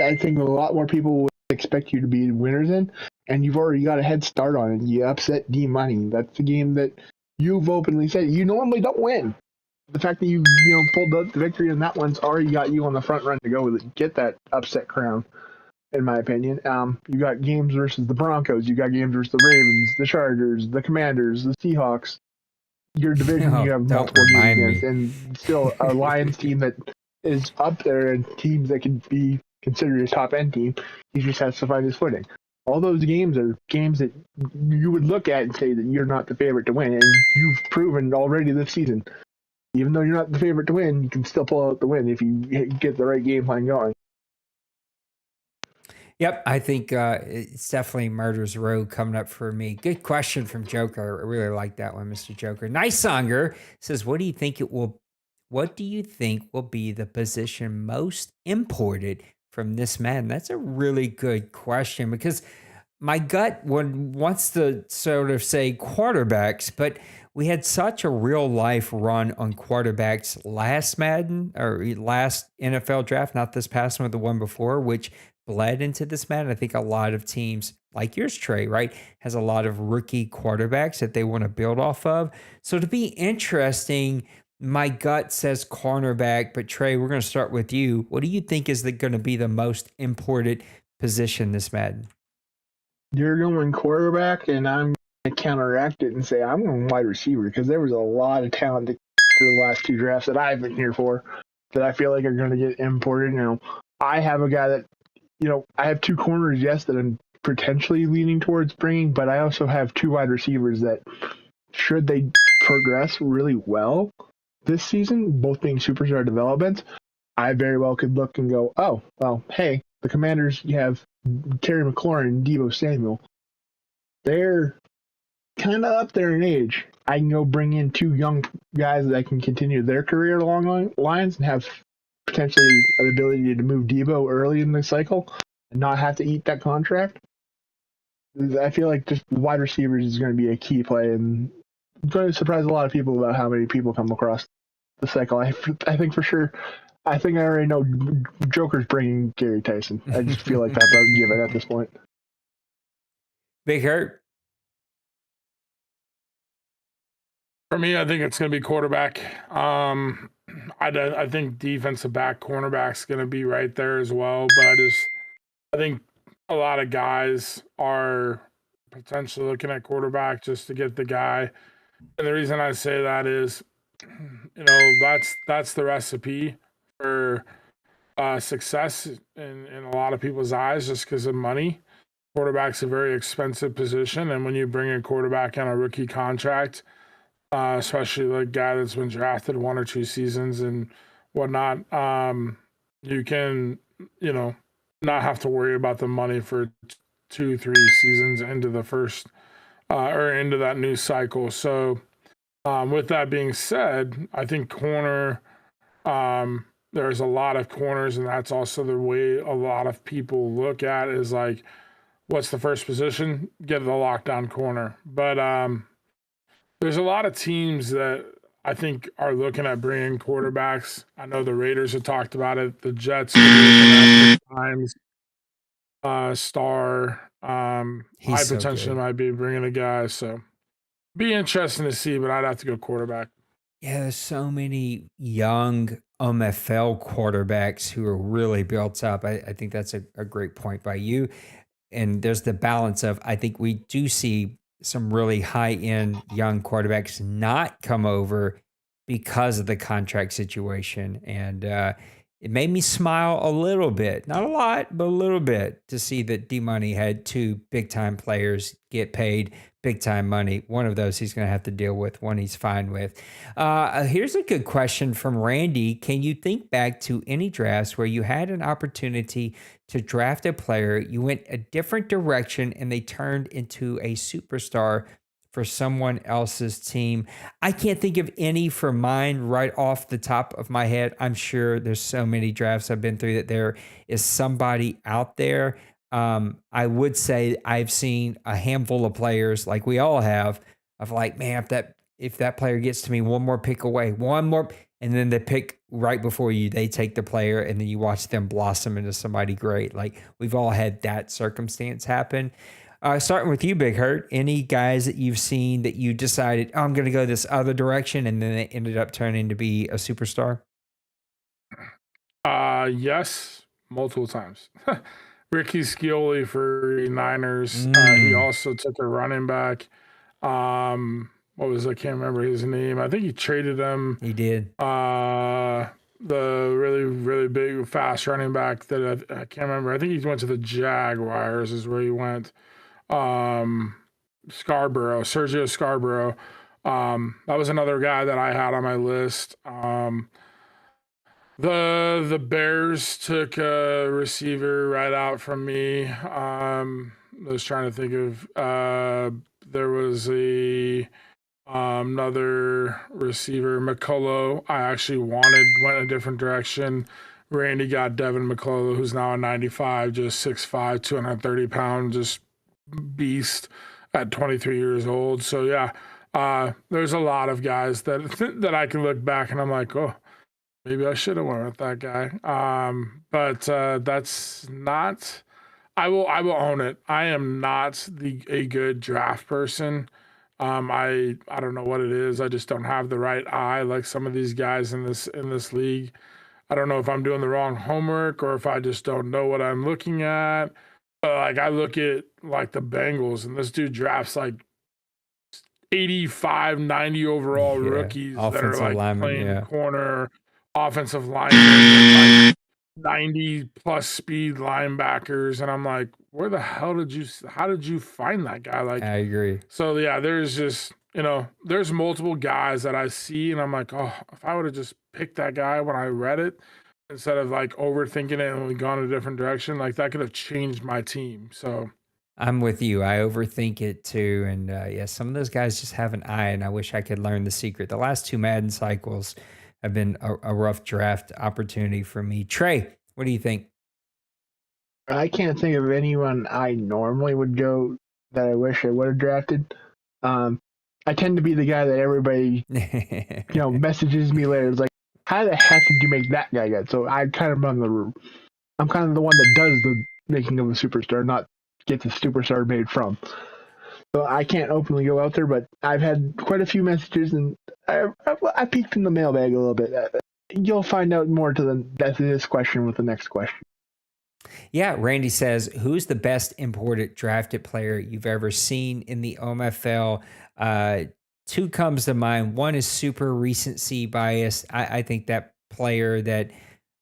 I think a lot more people would expect you to be winners in, and you've already got a head start on it. You upset D-Money. That's the game that you've openly said you normally don't win. The fact that you pulled out the victory in that one's already got you on the front run to go with it, get that upset crown, in my opinion. You got games versus the Broncos. You got games versus the Ravens, the Chargers, the Commanders, the Seahawks. Your division you have multiple games against, and still a Lions team that is up there and teams that can be considered a top-end team. He just has to find his footing. All those games are games that you would look at and say that you're not the favorite to win, and you've proven already this season. Even though you're not the favorite to win, you can still pull out the win if you get the right game plan going. Yep, I think it's definitely Murder's Row coming up for me. Good question from Joker. I really like that one, Mr. Joker. Nice Songer says, what do you think will be the position most imported from this Madden? That's a really good question, because my gut wants to sort of say quarterbacks, but we had such a real life run on quarterbacks last Madden or last NFL draft, not this past one, but the one before, which bled into this Madden. I think a lot of teams like yours, Trey, right, has a lot of rookie quarterbacks that they want to build off of. So to be interesting, my gut says cornerback, but Trey, we're going to start with you. What do you think is going to be the most important position this Madden? You're going quarterback, and I'm going to counteract it and say I'm going wide receiver because there was a lot of talent through the last two drafts that I've been here for that I feel like are going to get imported. I have a guy that, I have two corners, yes, that I'm potentially leaning towards bringing, but I also have two wide receivers that, should they progress really well this season, both being superstar developments, I very well could look and go, oh, well, hey, the Commanders, you have Terry McLaurin and Deebo Samuel. They're kind of up there in age. I can go bring in two young guys that can continue their career along lines and have potentially the ability to move Deebo early in the cycle and not have to eat that contract. I feel like just wide receivers is going to be a key play and going to surprise a lot of people about how many people come across the cycle. I think for sure. I think I already know Joker's bringing Gary Tyson. I just feel like that's a given at this point. Big Hurt. For me, I think it's going to be quarterback. I think defensive back, cornerback's going to be right there as well. But I think a lot of guys are potentially looking at quarterback just to get the guy. And the reason I say that is, that's the recipe for success in a lot of people's eyes, just because of money. Quarterback's a very expensive position, and when you bring a quarterback on a rookie contract, especially like a guy that's been drafted 1 or 2 seasons and whatnot, you can, not have to worry about the money for 2-3 seasons into the first or into that new cycle. So with that being said, I think corner, there's a lot of corners, and that's also the way a lot of people look at it, is like, what's the first position? Get the lockdown corner. But there's a lot of teams that I think are looking at bringing quarterbacks. I know the Raiders have talked about it. The Jets are looking at times. Star, high so potentially good. might be bringing a guy. So be interesting to see, but I'd have to go quarterback. Yeah, there's so many young OMFL quarterbacks who are really built up. I think that's a great point by you. And there's the balance of, I think we do see some really high-end young quarterbacks not come over because of the contract situation. And it made me smile a little bit, not a lot, but a little bit, to see that D-Money had 2 big-time players get paid big-time money. One of those he's going to have to deal with, one he's fine with. Here's a good question from Randy. Can you think back to any drafts where you had an opportunity to draft a player, you went a different direction, and they turned into a superstar for someone else's team? I can't think of any for mine right off the top of my head. I'm sure there's so many drafts I've been through that there is somebody out there. I would say I've seen a handful of players, like we all have, of like, man, if that player gets to me one more pick away, one more, and then they pick right before you, they take the player, and then you watch them blossom into somebody great. Like, we've all had that circumstance happen. Starting with you, Big Hurt, any guys that you've seen that you decided, I'm going to go this other direction, and then it ended up turning to be a superstar? Yes, multiple times. Ricky Scioli for the Niners. He also took a running back. I can't remember his name. I think he traded him. He did. The really, really big, fast running back that I can't remember. I think he went to the Jaguars is where he went. Sergio Scarborough. That was another guy that I had on my list. The Bears took a receiver right out from me. I was trying to think of there was another receiver, McCullough. I actually went a different direction. Randy got Devin McCullough, who's now a 95, just 6'5", 230 pound, just beast at 23 years old. So yeah, There's a lot of guys that that I can look back and I'm like, oh, maybe I should have went with that guy. But that's not. I will own it. I am not a good draft person. I don't know what it is. I just don't have the right eye like some of these guys in this league. I don't know if I'm doing the wrong homework or if I just don't know what I'm looking at. But like I look at like the Bengals and this dude drafts like 85, 90 overall rookies that are like playing corner, offensive linemen, like 90 plus speed linebackers. And I'm like, how did you find that guy? Like, I agree. So yeah, there's just, there's multiple guys that I see and I'm like, oh, if I would have just picked that guy when I read it instead of like overthinking it and gone a different direction, like that could have changed my team. So I'm with you. I overthink it too. And yeah, some of those guys just have an eye, and I wish I could learn the secret. The last 2 Madden cycles have been a rough draft opportunity for me. Trey, what do you think? I can't think of anyone I normally would go that I wish I would have drafted. I tend to be the guy that everybody, messages me later. It's like, how the heck did you make that guy good? So I kind of I'm kind of the one that does the making of a superstar, not get the superstar made from. So I can't openly go out there, but I've had quite a few messages, and I peeked in the mailbag a little bit. You'll find out more to this question with the next question. Yeah, Randy says, who's the best imported drafted player you've ever seen in the OMFL? 2 comes to mind. One is super recency bias. I think that player that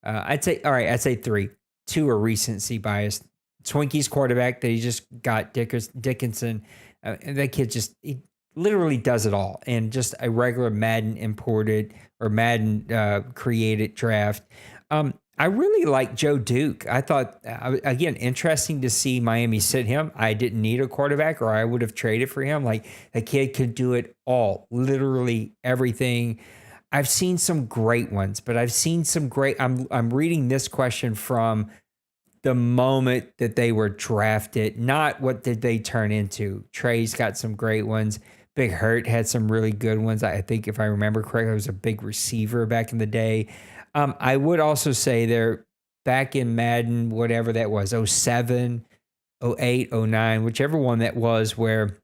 I'd say 3. 2 are recency biased. Twinkies quarterback that he just got, Dickinson. And that kid he literally does it all. And just a regular Madden imported or Madden created draft. I really like Joe Duke. I thought, again, interesting to see Miami sit him. I didn't need a quarterback or I would have traded for him. Like, the kid could do it all, literally everything. I've seen some great ones, but I've seen some great. I'm reading this question from the moment that they were drafted, not what did they turn into. Trey's got some great ones. Big Hurt had some really good ones. I think if I remember correctly, it was a big receiver back in the day. I would also say they're back in Madden, whatever that was, 07, 08, 09, whichever one that was, where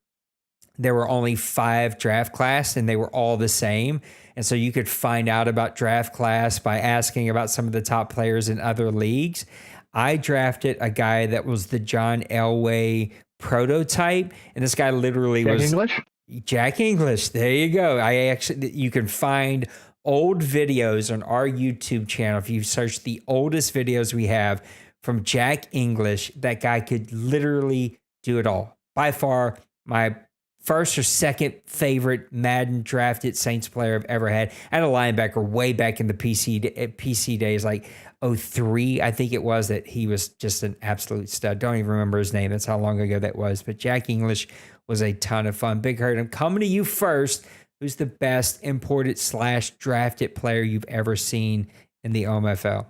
there were only 5 draft class and they were all the same. And so you could find out about draft class by asking about some of the top players in other leagues. I drafted a guy that was the John Elway prototype, and this guy literally was English? Jack English. There you go. You can find old videos on our YouTube channel. If you search the oldest videos we have from Jack English, that guy could literally do it all. By far, my first or second favorite Madden drafted Saints player I've ever had. I had a linebacker way back in the PC days, like 03, I think it was, that he was just an absolute stud. Don't even remember his name. That's how long ago that was. But Jack English was a ton of fun. Big Hurt, I'm coming to you first. Who's the best imported / drafted player you've ever seen in the OMFL?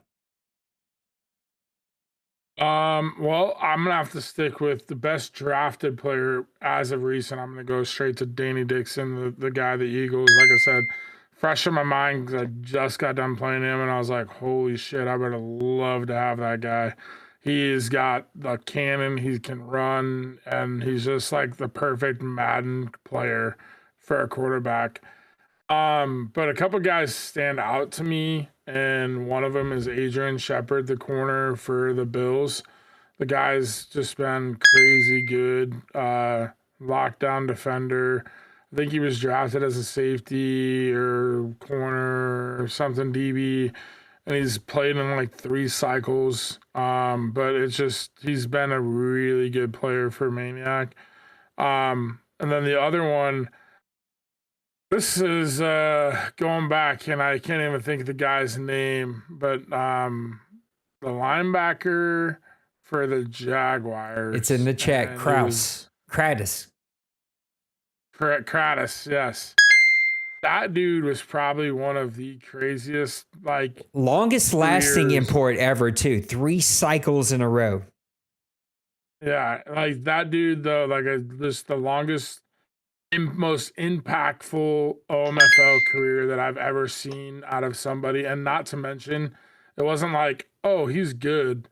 Well, I'm gonna have to stick with the best drafted player as of recent. I'm gonna go straight to Danny Dixon, the guy, the Eagles. Like I said, fresh in my mind because I just got done playing him, and I was like, holy shit, I would love to have that guy. He's got the cannon, he can run, and he's just like the perfect Madden player for a quarterback. But a couple guys stand out to me, and one of them is Adrian Shepard, the corner for the Bills. The guy's just been crazy good, lockdown defender. I think he was drafted as a safety or corner or something, DB, and he's played in like 3 cycles. But he's been a really good player for Maniac. And then the other one, this is going back, and I can't even think of the guy's name, but the linebacker for the Jaguars. It's in the chat. Kratos. Kratos, yes. That dude was probably one of the craziest, longest lasting import ever, too. 3 cycles in a row. Yeah, like that dude, though, just the longest most impactful OMFL career that I've ever seen out of somebody. And not to mention, it wasn't like, oh, he's good.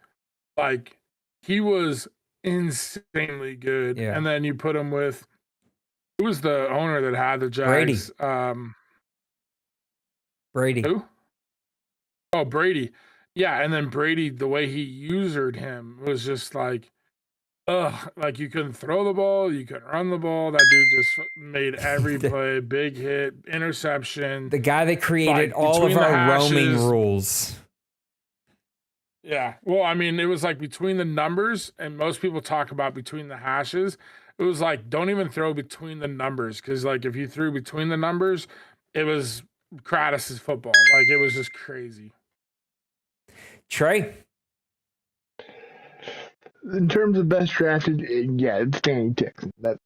Like, he was insanely good. Yeah. And then you put him with, who was the owner that had the Jags? Brady. Who? Oh, Brady. Yeah, and then Brady, the way he usered him was just like, like you couldn't throw the ball, you couldn't run the ball. That dude just made every play, big hit, interception. The guy that created like, all of between the our roaming hashes. rules. Yeah. Well, I mean, it was like between the numbers, and most people talk about between the hashes. It was like, don't even throw between the numbers, because like if you threw between the numbers, it was Kratos' football. Like, it was just crazy. Trey? In terms of best drafted, yeah, it's Danny Dixon. That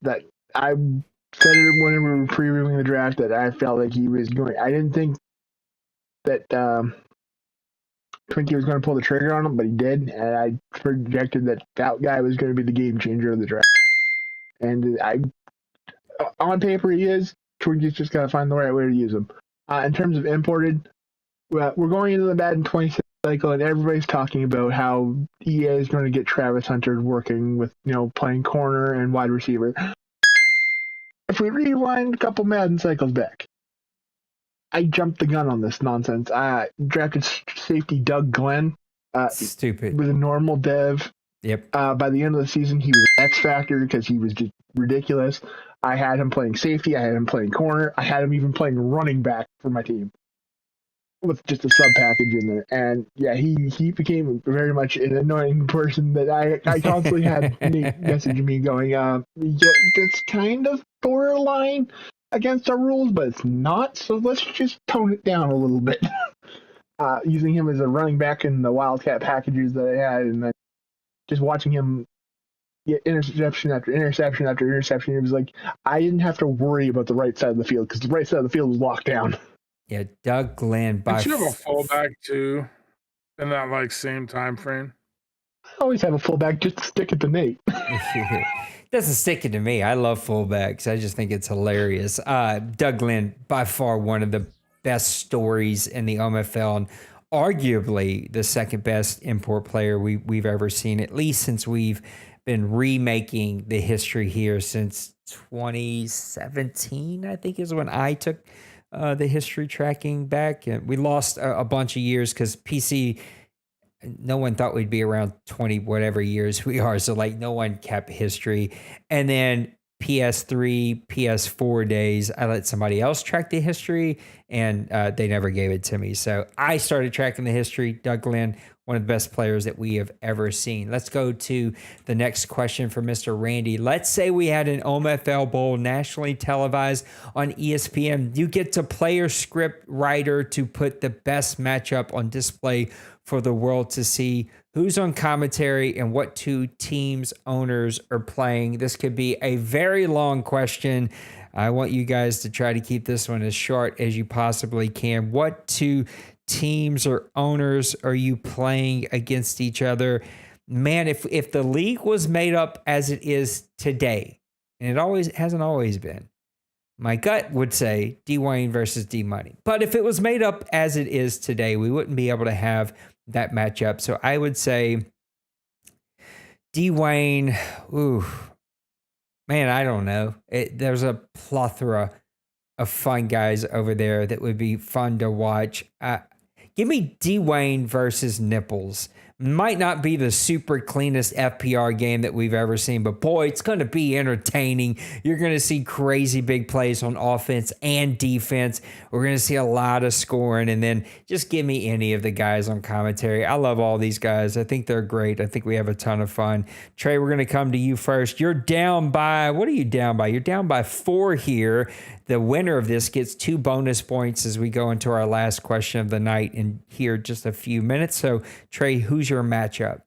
I said it when we were previewing the draft that I felt like he was going. I didn't think that Twinkie was going to pull the trigger on him, but he did, and I projected that guy was going to be the game changer of the draft. And on paper, he is. Twinkie's just got to find the right way to use him. In terms of imported, we're going into the Madden 26 cycle, and everybody's talking about how EA is going to get Travis Hunter working with, playing corner and wide receiver. If we rewind a couple Madden cycles back, I jumped the gun on this nonsense. I drafted safety Doug Glenn. Stupid. With a normal dev. Yep. By the end of the season, he was X Factor because he was just ridiculous. I had him playing safety. I had him playing corner. I had him even playing running back for my team with just a sub package in there. And yeah, he became very much an annoying person that I constantly had Nate messaging me going, that's kind of borderline against our rules, but it's not. So let's just tone it down a little bit. Using him as a running back in the Wildcat packages that I had, and then just watching him get interception after interception after interception. It was like I didn't have to worry about the right side of the field because the right side of the field was locked down. Yeah, Doug Glenn. Did you have a fullback too in that like same time frame? I always have a fullback just to stick it to Nate. Doesn't stick it to me. I love fullbacks. I just think it's hilarious. Doug Glenn, by far one of the best stories in the OMFL, and arguably the second best import player we've ever seen, at least since we've been remaking the history here since 2017, I think is when I took the history tracking back. And we lost a bunch of years because PC, no one thought we'd be around 20 whatever years we are. So like no one kept history. And then PS3, PS4 days, I let somebody else track the history, and they never gave it to me. So I started tracking the history. Doug Glenn, one of the best players that we have ever seen. Let's go to the next question for Mr. Randy. Let's say we had an OMFL Bowl nationally televised on ESPN. You get to player script writer to put the best matchup on display for the world to see. Who's on commentary and what two teams' owners are playing? This could be a very long question. I want you guys to try to keep this one as short as you possibly can. What two teams or owners are you playing against each other? Man, if the league was made up as it is today, and it hasn't always been, my gut would say D-Wayne versus D-Money. But if it was made up as it is today, we wouldn't be able to have that matchup. So I would say D-Wayne, man, I don't know. There's a plethora of fun guys over there that would be fun to watch. Give me D-Wayne versus Nipples. Might not be the super cleanest FPR game that we've ever seen, but boy, it's going to be entertaining. You're going to see crazy big plays on offense and defense. We're going to see a lot of scoring, and then just give me any of the guys on commentary. I love all these guys. I think they're great. I think we have a ton of fun. Trey, we're going to come to you first. You're down by, what are you down by? You're down by 4 here. The winner of this gets 2 bonus points as we go into our last question of the night in here just a few minutes. So, Trey, who's your matchup?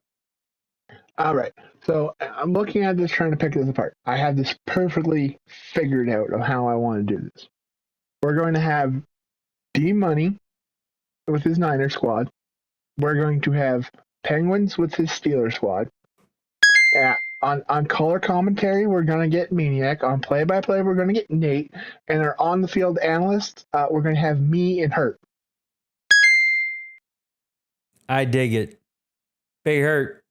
All right. So I'm looking at this, trying to pick this apart. I have this perfectly figured out of how I want to do this. We're going to have D-Money with his Niner squad. We're going to have Penguins with his Steeler squad. On color commentary, we're gonna get Maniac. On play-by-play, we're gonna get Nate. And our on-the-field analyst, we're gonna have me and Hurt. I dig it. Big Hurt.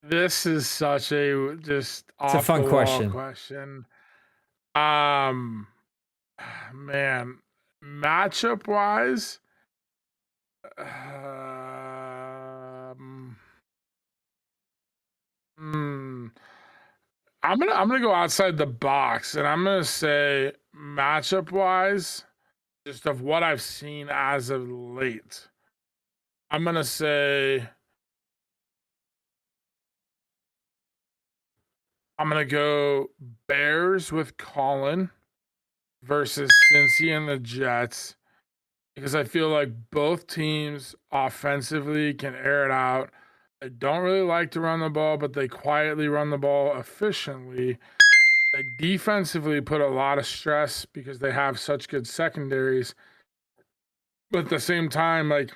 This is such a just It's a fun question. Man, matchup wise, I'm gonna go outside the box, and I'm gonna say matchup wise, just of what I've seen as of late, I'm gonna say I'm gonna go Bears with Colin versus Cincy and the Jets, because I feel like both teams offensively can air it out. They don't really like to run the ball, but they quietly run the ball efficiently. They defensively put a lot of stress because they have such good secondaries. But at the same time, like,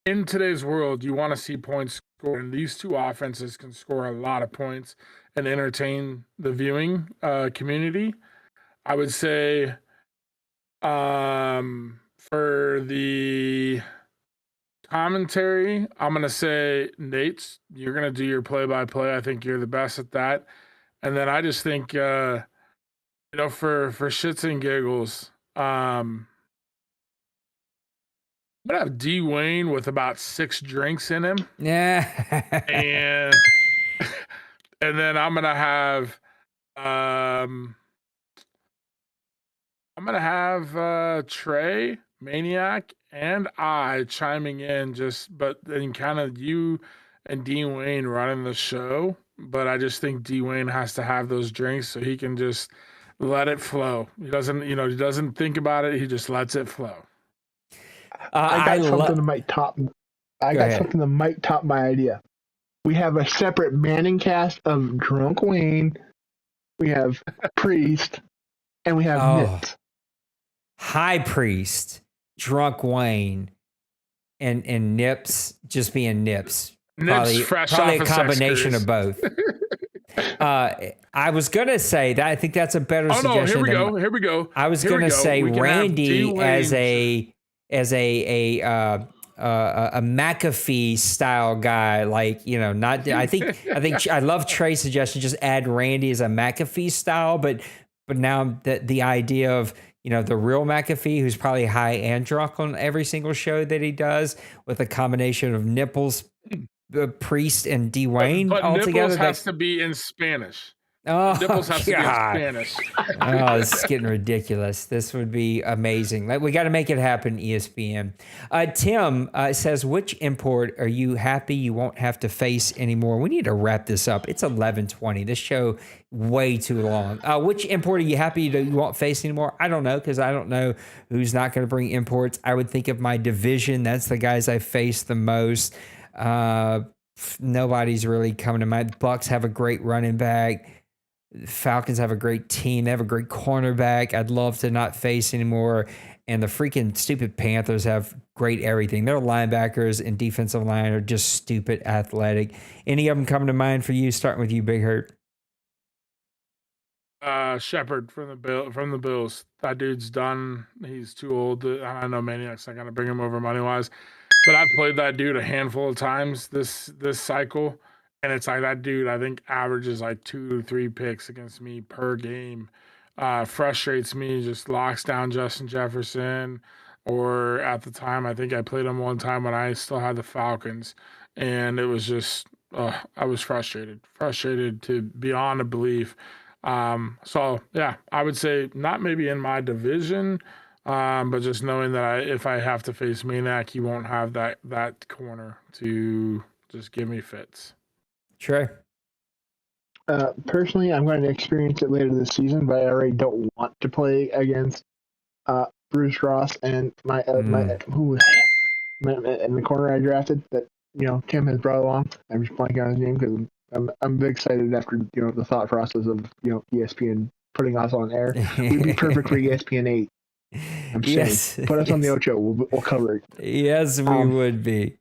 in today's world, you want to see points scored, and these two offenses can score a lot of points and entertain the viewing community. I would say for the commentary, I'm going to say, Nate, you're going to do your play-by-play. I think you're the best at that. And then I just think, for shits and giggles, I'm going to have D. Wayne with about 6 drinks in him. Yeah. and then I'm going to have Trey, Maniac, and I chiming in, and kind of you and D. Wayne running the show. But I just think D. Wayne has to have those drinks so he can just let it flow. He doesn't think about it. He just lets it flow. I got something that might top my idea. We have a separate Manning cast of Drunk Wayne. We have Priest, and we have Nips. High Priest, Drunk Wayne, and Nips just being Nips. Nips probably a combination of both. I was gonna say that I think that's a better suggestion. Here we go. I was gonna say Randy as a McAfee style guy, not. I think I love Trey's suggestion. Just add Randy as a McAfee style, but now the idea of the real McAfee, who's probably high and drunk on every single show that he does, with a combination of Nipples, the Priest, and D. Wayne all Nipples together. Has to be in Spanish. Oh, Nipples has to be in Spanish. Oh, this is getting ridiculous. This would be amazing. We got to make it happen, ESPN. Tim says, which import are you happy you won't have to face anymore? We need to wrap this up. It's 11:20. This show way too long. Which import are you happy you won't face anymore? I don't know, because I don't know who's not going to bring imports. I would think of my division. That's the guys I face the most. Nobody's really coming to mind. Bucks have a great running back. Falcons have a great team. They have a great cornerback. I'd love to not face anymore. And the freaking stupid Panthers have great everything. Their linebackers and defensive line are just stupid athletic. Any of them coming to mind for you? Starting with you, Big Hurt. Shepard from the Bills. That dude's done. He's too old. I know Maniac's not gonna bring him over money wise, but I've played that dude a handful of times this cycle. And it's like that dude, I think, averages like 2 to 3 picks against me per game. Frustrates me, just locks down Justin Jefferson. Or at the time, I think I played him one time when I still had the Falcons. And it was just, I was frustrated to beyond a belief. So, yeah, I would say not maybe in my division, but just knowing that if I have to face Maniac, he won't have that corner to just give me fits. Trey. Personally, I'm going to experience it later this season, but I already don't want to play against Bruce Ross and and the corner I drafted that Tim has brought along. I'm just blanking on his name because I'm big excited after the thought process of ESPN putting us on air. We'd be perfect for ESPN 8. I'm saying, put us on the Ocho. We'll cover it. Yes, we would be.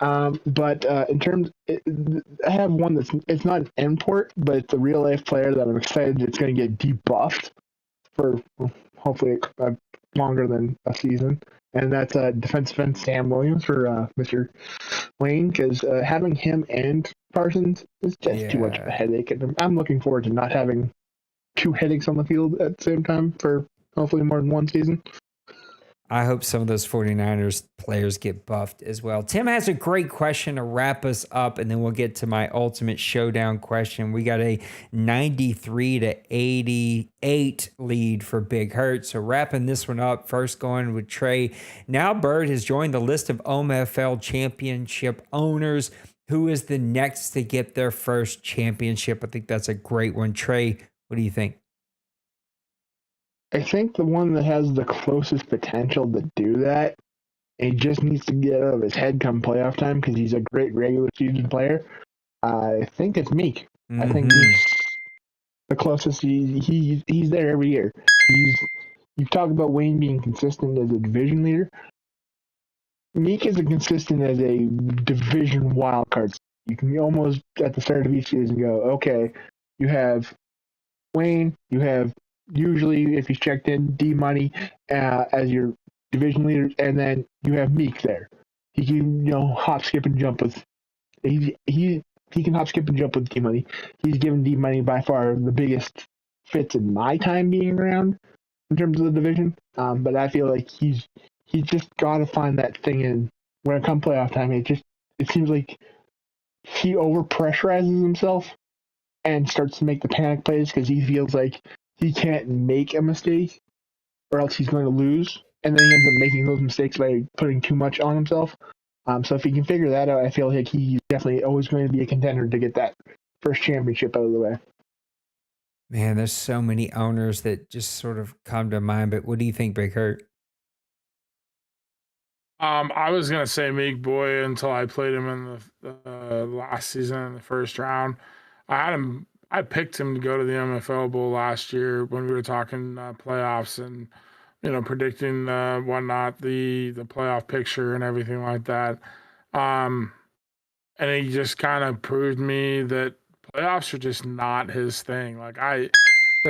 But in terms, I have one it's not an import, but it's a real life player that I'm excited it's going to get debuffed for hopefully longer than a season, and that's defensive end Sam Williams for Mr. Wayne, because having him and Parsons is just too much of a headache, and I'm looking forward to not having two headaches on the field at the same time for hopefully more than one season. I hope some of those 49ers players get buffed as well. Tim has a great question to wrap us up, and then we'll get to my ultimate showdown question. We got a 93-88 lead for Big Hurt. So wrapping this one up, first going with Trey. Now Bird has joined the list of OMFL championship owners. Who is the next to get their first championship? I think that's a great one. Trey, what do you think? I think the one that has the closest potential to do that, and he just needs to get out of his head come playoff time because he's a great regular season player. I think it's Meek. I think Meek's the closest. He's there every year. You talk about Wayne being consistent as a division leader. Meek isn't consistent as a division wild card. You can almost at the start of each season go, okay, you have Wayne, you have usually if he's checked in D Money as your division leader, and then you have Meek there. He can hop, skip, and jump with he can hop, skip, and jump with D Money. He's given D Money by far the biggest fits in my time being around in terms of the division. But I feel like he's just got to find that thing in when it comes playoff time. It seems like he over pressurizes himself and starts to make the panic plays because he feels like he can't make a mistake or else he's going to lose. And then he ends up making those mistakes by putting too much on himself. So if he can figure that out, I feel like he's definitely always going to be a contender to get that first championship out of the way. Man, there's so many owners that just sort of come to mind. But what do you think, Big Hurt? I was going to say Meek Boy until I played him in the last season in the first round. I picked him to go to the MFL Bowl last year when we were talking playoffs and, predicting whatnot, the playoff picture and everything like that. And he just kind of proved me that playoffs are just not his thing. The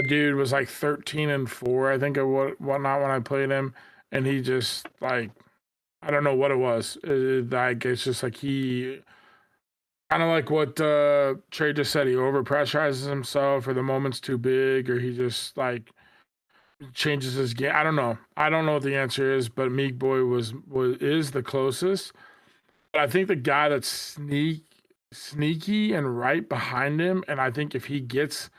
dude was like 13-4, I think, or whatnot when I played him. And he just I don't know what it was. It's just like he... Kind of like what Trey just said, he overpressurizes himself, or the moment's too big, or he just changes his game. I don't know what the answer is, but Meek Boy is the closest. But I think the guy that's sneaky and right behind him, and I think if he gets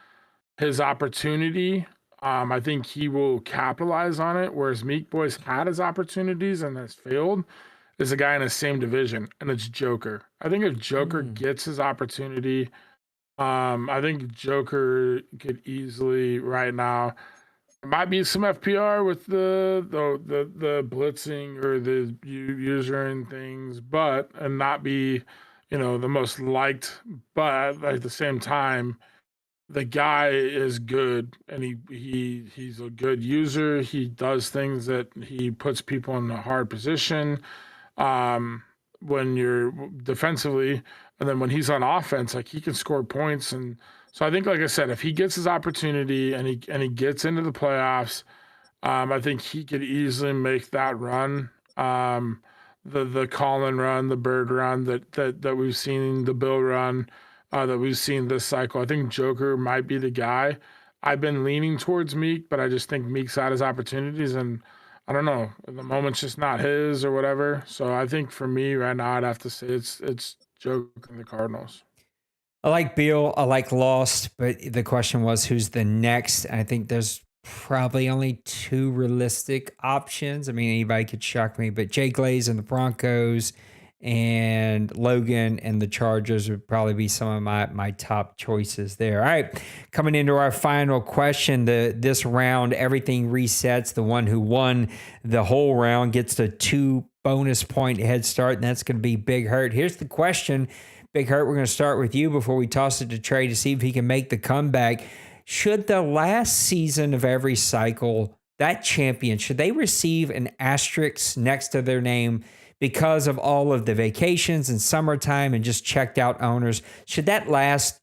his opportunity, I think he will capitalize on it. Whereas Meek Boy's had his opportunities and has failed. Is a guy in the same division, and it's Joker. I think if Joker gets his opportunity, I think Joker could easily right now. There might be some FPR with the blitzing or the user and things, and not be, the most liked. But at the same time, the guy is good, and he's a good user. He does things that he puts people in a hard position. When you're defensively, and then when he's on offense, he can score points. And so I think, like I said, if he gets his opportunity and he gets into the playoffs, I think he could easily make that run. The Colin run, the Bird run that we've seen, the Bill run that we've seen this cycle. I think Joker might be the guy. I've been leaning towards Meek, but I just think Meek's had his opportunities, and I don't know, the moment's just not his or whatever. So I think for me right now, I'd have to say it's Joker and the Cardinals. I like Beal. I like Lost, but the question was who's the next? I think there's probably only two realistic options. I mean, anybody could shock me, but Jay Glaze and the Broncos and Logan and the Chargers would probably be some of my top choices there. All right, coming into our final question, this round, everything resets. The one who won the whole round gets the 2 bonus point head start, and that's going to be Big Hurt. Here's the question, Big Hurt, we're going to start with you before we toss it to Trey to see if he can make the comeback. Should the last season of every cycle, that champion, should they receive an asterisk next to their name because of all of the vacations and summertime and just checked out owners, should that last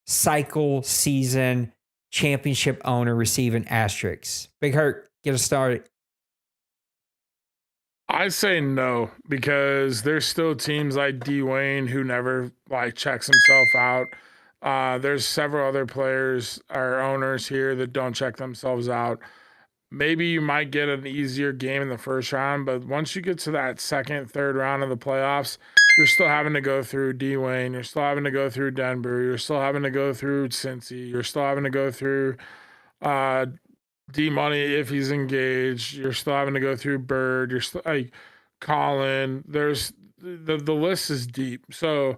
cycle season championship owner receive an asterisk? Big Hurt, get us started. I say no, because there's still teams like Dwayne who never checks himself out. There's several other players or owners here that don't check themselves out. Maybe you might get an easier game in the first round, but once you get to that second, third round of the playoffs, you're still having to go through Dwayne. You're still having to go through Denver. You're still having to go through Cincy. You're still having to go through D-Money if he's engaged. You're still having to go through Bird. You're still Colin. There's the list is deep. So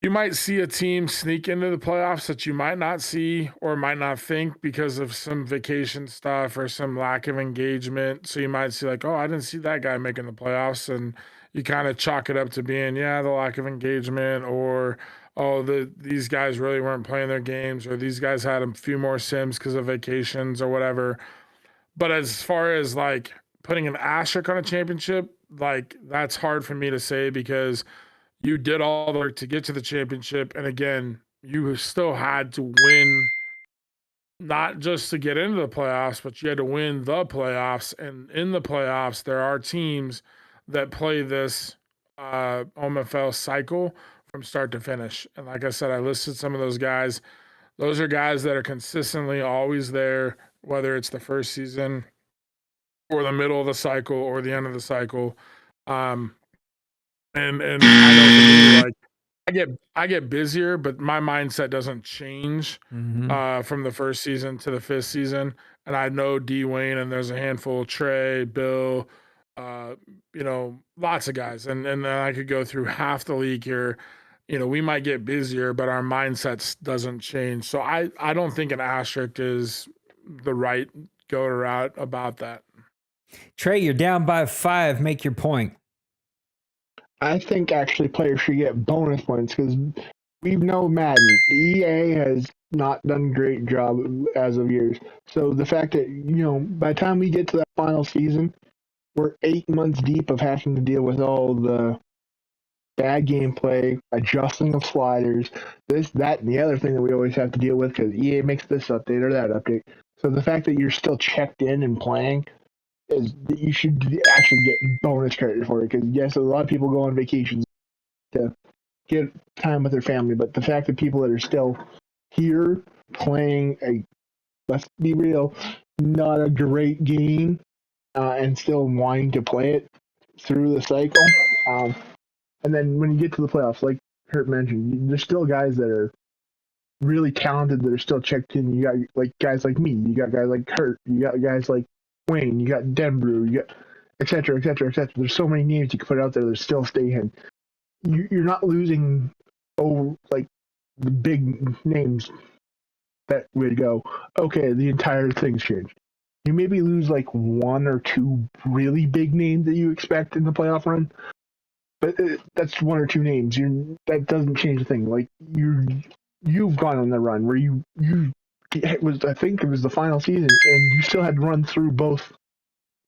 you might see a team sneak into the playoffs that you might not see or might not think because of some vacation stuff or some lack of engagement. So you might see oh, I didn't see that guy making the playoffs, and you kind of chalk it up to being the lack of engagement, or these guys really weren't playing their games, or these guys had a few more sims because of vacations or whatever. But as far as putting an asterisk on a championship, that's hard for me to say, because you did all the work to get to the championship. And again, you still had to win, not just to get into the playoffs, but you had to win the playoffs. And in the playoffs, there are teams that play this OMFL cycle from start to finish. And like I said, I listed some of those guys. Those are guys that are consistently always there, whether it's the first season or the middle of the cycle or the end of the cycle. And I know for me, I get busier, but my mindset doesn't change from the first season to the fifth season. And I know Dwayne, and there's a handful, Trey, Bill, lots of guys. And then I could go through half the league here. We might get busier, but our mindset doesn't change. So I don't think an asterisk is the right go route about that. Trey, you're down by 5. Make your point. I think actually players should get bonus points, because we know Madden. The EA has not done a great job as of years. So the fact that, by the time we get to that final season, we're 8 months deep of having to deal with all the bad gameplay, adjusting of sliders, this, that, and the other thing that we always have to deal with because EA makes this update or that update. So the fact that you're still checked in and playing, is you should actually get bonus credit for it, because yes, a lot of people go on vacations to get time with their family, but the fact that people that are still here playing let's be real, not a great game, and still wanting to play it through the cycle, and then when you get to the playoffs, like Hurt mentioned, there's still guys that are really talented that are still checked in. You got guys like me, you got guys like Hurt, you got guys like Wayne, you got Denver, you got et cetera, et cetera, et cetera. There's so many names you can put out there that still stay in. You're not losing over the big names that would go, okay, the entire thing's changed. You maybe lose one or two really big names that you expect in the playoff run, but that's one or two names. That doesn't change the thing. You've gone on the run where I think it was the final season, and you still had to run through both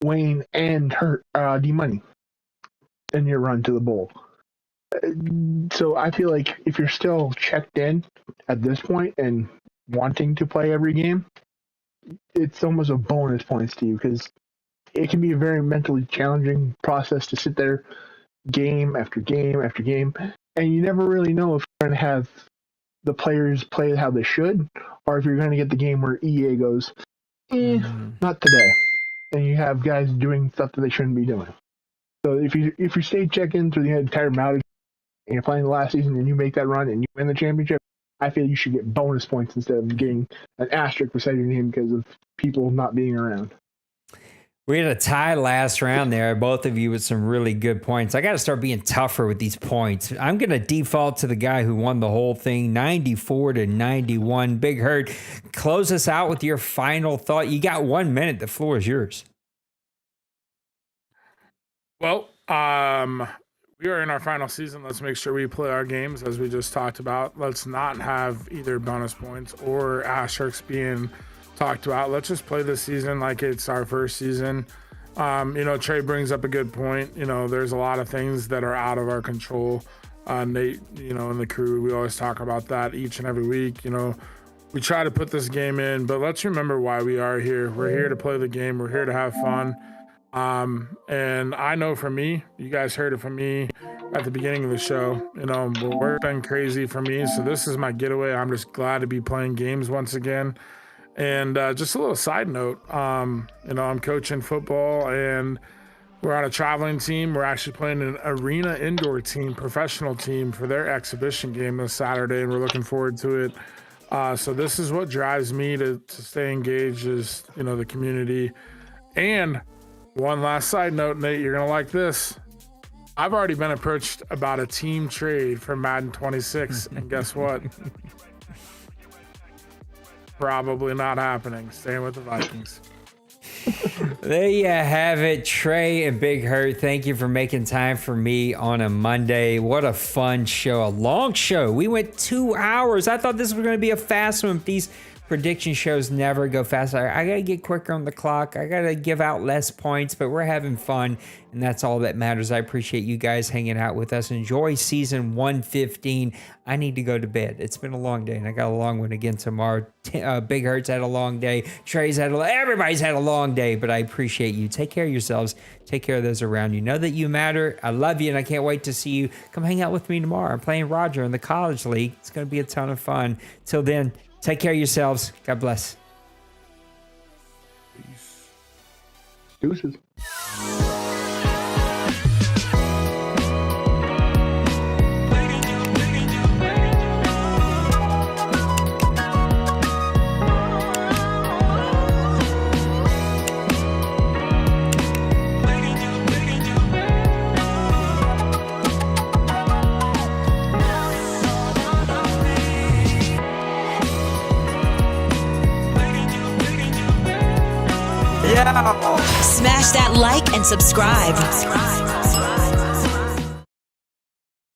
Wayne and D-Money in your run to the bowl. So I feel like if you're still checked in at this point and wanting to play every game, it's almost a bonus points to you, because it can be a very mentally challenging process to sit there game after game after game, and you never really know if you're going to have the players play how they should, or if you're going to get the game where EA goes, not today, and you have guys doing stuff that they shouldn't be doing. So if you stay check in through the entire amount, and you're playing the last season and you make that run and you win the championship, I feel you should get bonus points instead of getting an asterisk beside your name because of people not being around. We had a tie last round there, both of you with some really good points. I got to start being tougher with these points. I'm going to default to the guy who won the whole thing, 94-91. Big Hurt, close us out with your final thought. You got 1 minute. The floor is yours. Well, we are in our final season. Let's make sure we play our games as we just talked about. Let's not have either bonus points or asterisks being talked about. Let's just play this season like it's our first season Trey brings up a good point. There's a lot of things that are out of our control. Nate, and the crew, we always talk about that each and every week. We try to put this game in, but let's remember why we are here. We're here to play the game. We're here to have fun. And I know for me, you guys heard it from me at the beginning of the show, work's been crazy for me. So this is my getaway. I'm just glad to be playing games once again. And just a little side note, I'm coaching football and we're on a traveling team. We're actually playing an arena indoor team, professional team for their exhibition game this Saturday. And we're looking forward to it. So this is what drives me to stay engaged is, the community. And one last side note, Nate, you're going to like this. I've already been approached about a team trade for Madden 26. And guess what? Probably not happening. Staying with the Vikings. There you have it, Trey and Big Hurt. Thank you for making time for me on a Monday. What a fun show, a long show. We went 2 hours. I thought this was going to be a fast one. These prediction shows never go fast. I got to get quicker on the clock. I got to give out less points, but we're having fun, and that's all that matters. I appreciate you guys hanging out with us. Enjoy season 115. I need to go to bed. It's been a long day, and I got a long one again tomorrow. Big Hurt's had a long day. Trey's everybody's had a long day, but I appreciate you. Take care of yourselves. Take care of those around you. Know that you matter. I love you, and I can't wait to see you. Come hang out with me tomorrow. I'm playing Roger in the college league. It's going to be a ton of fun. Till then, take care of yourselves. God bless. Deuces. Smash that like and subscribe.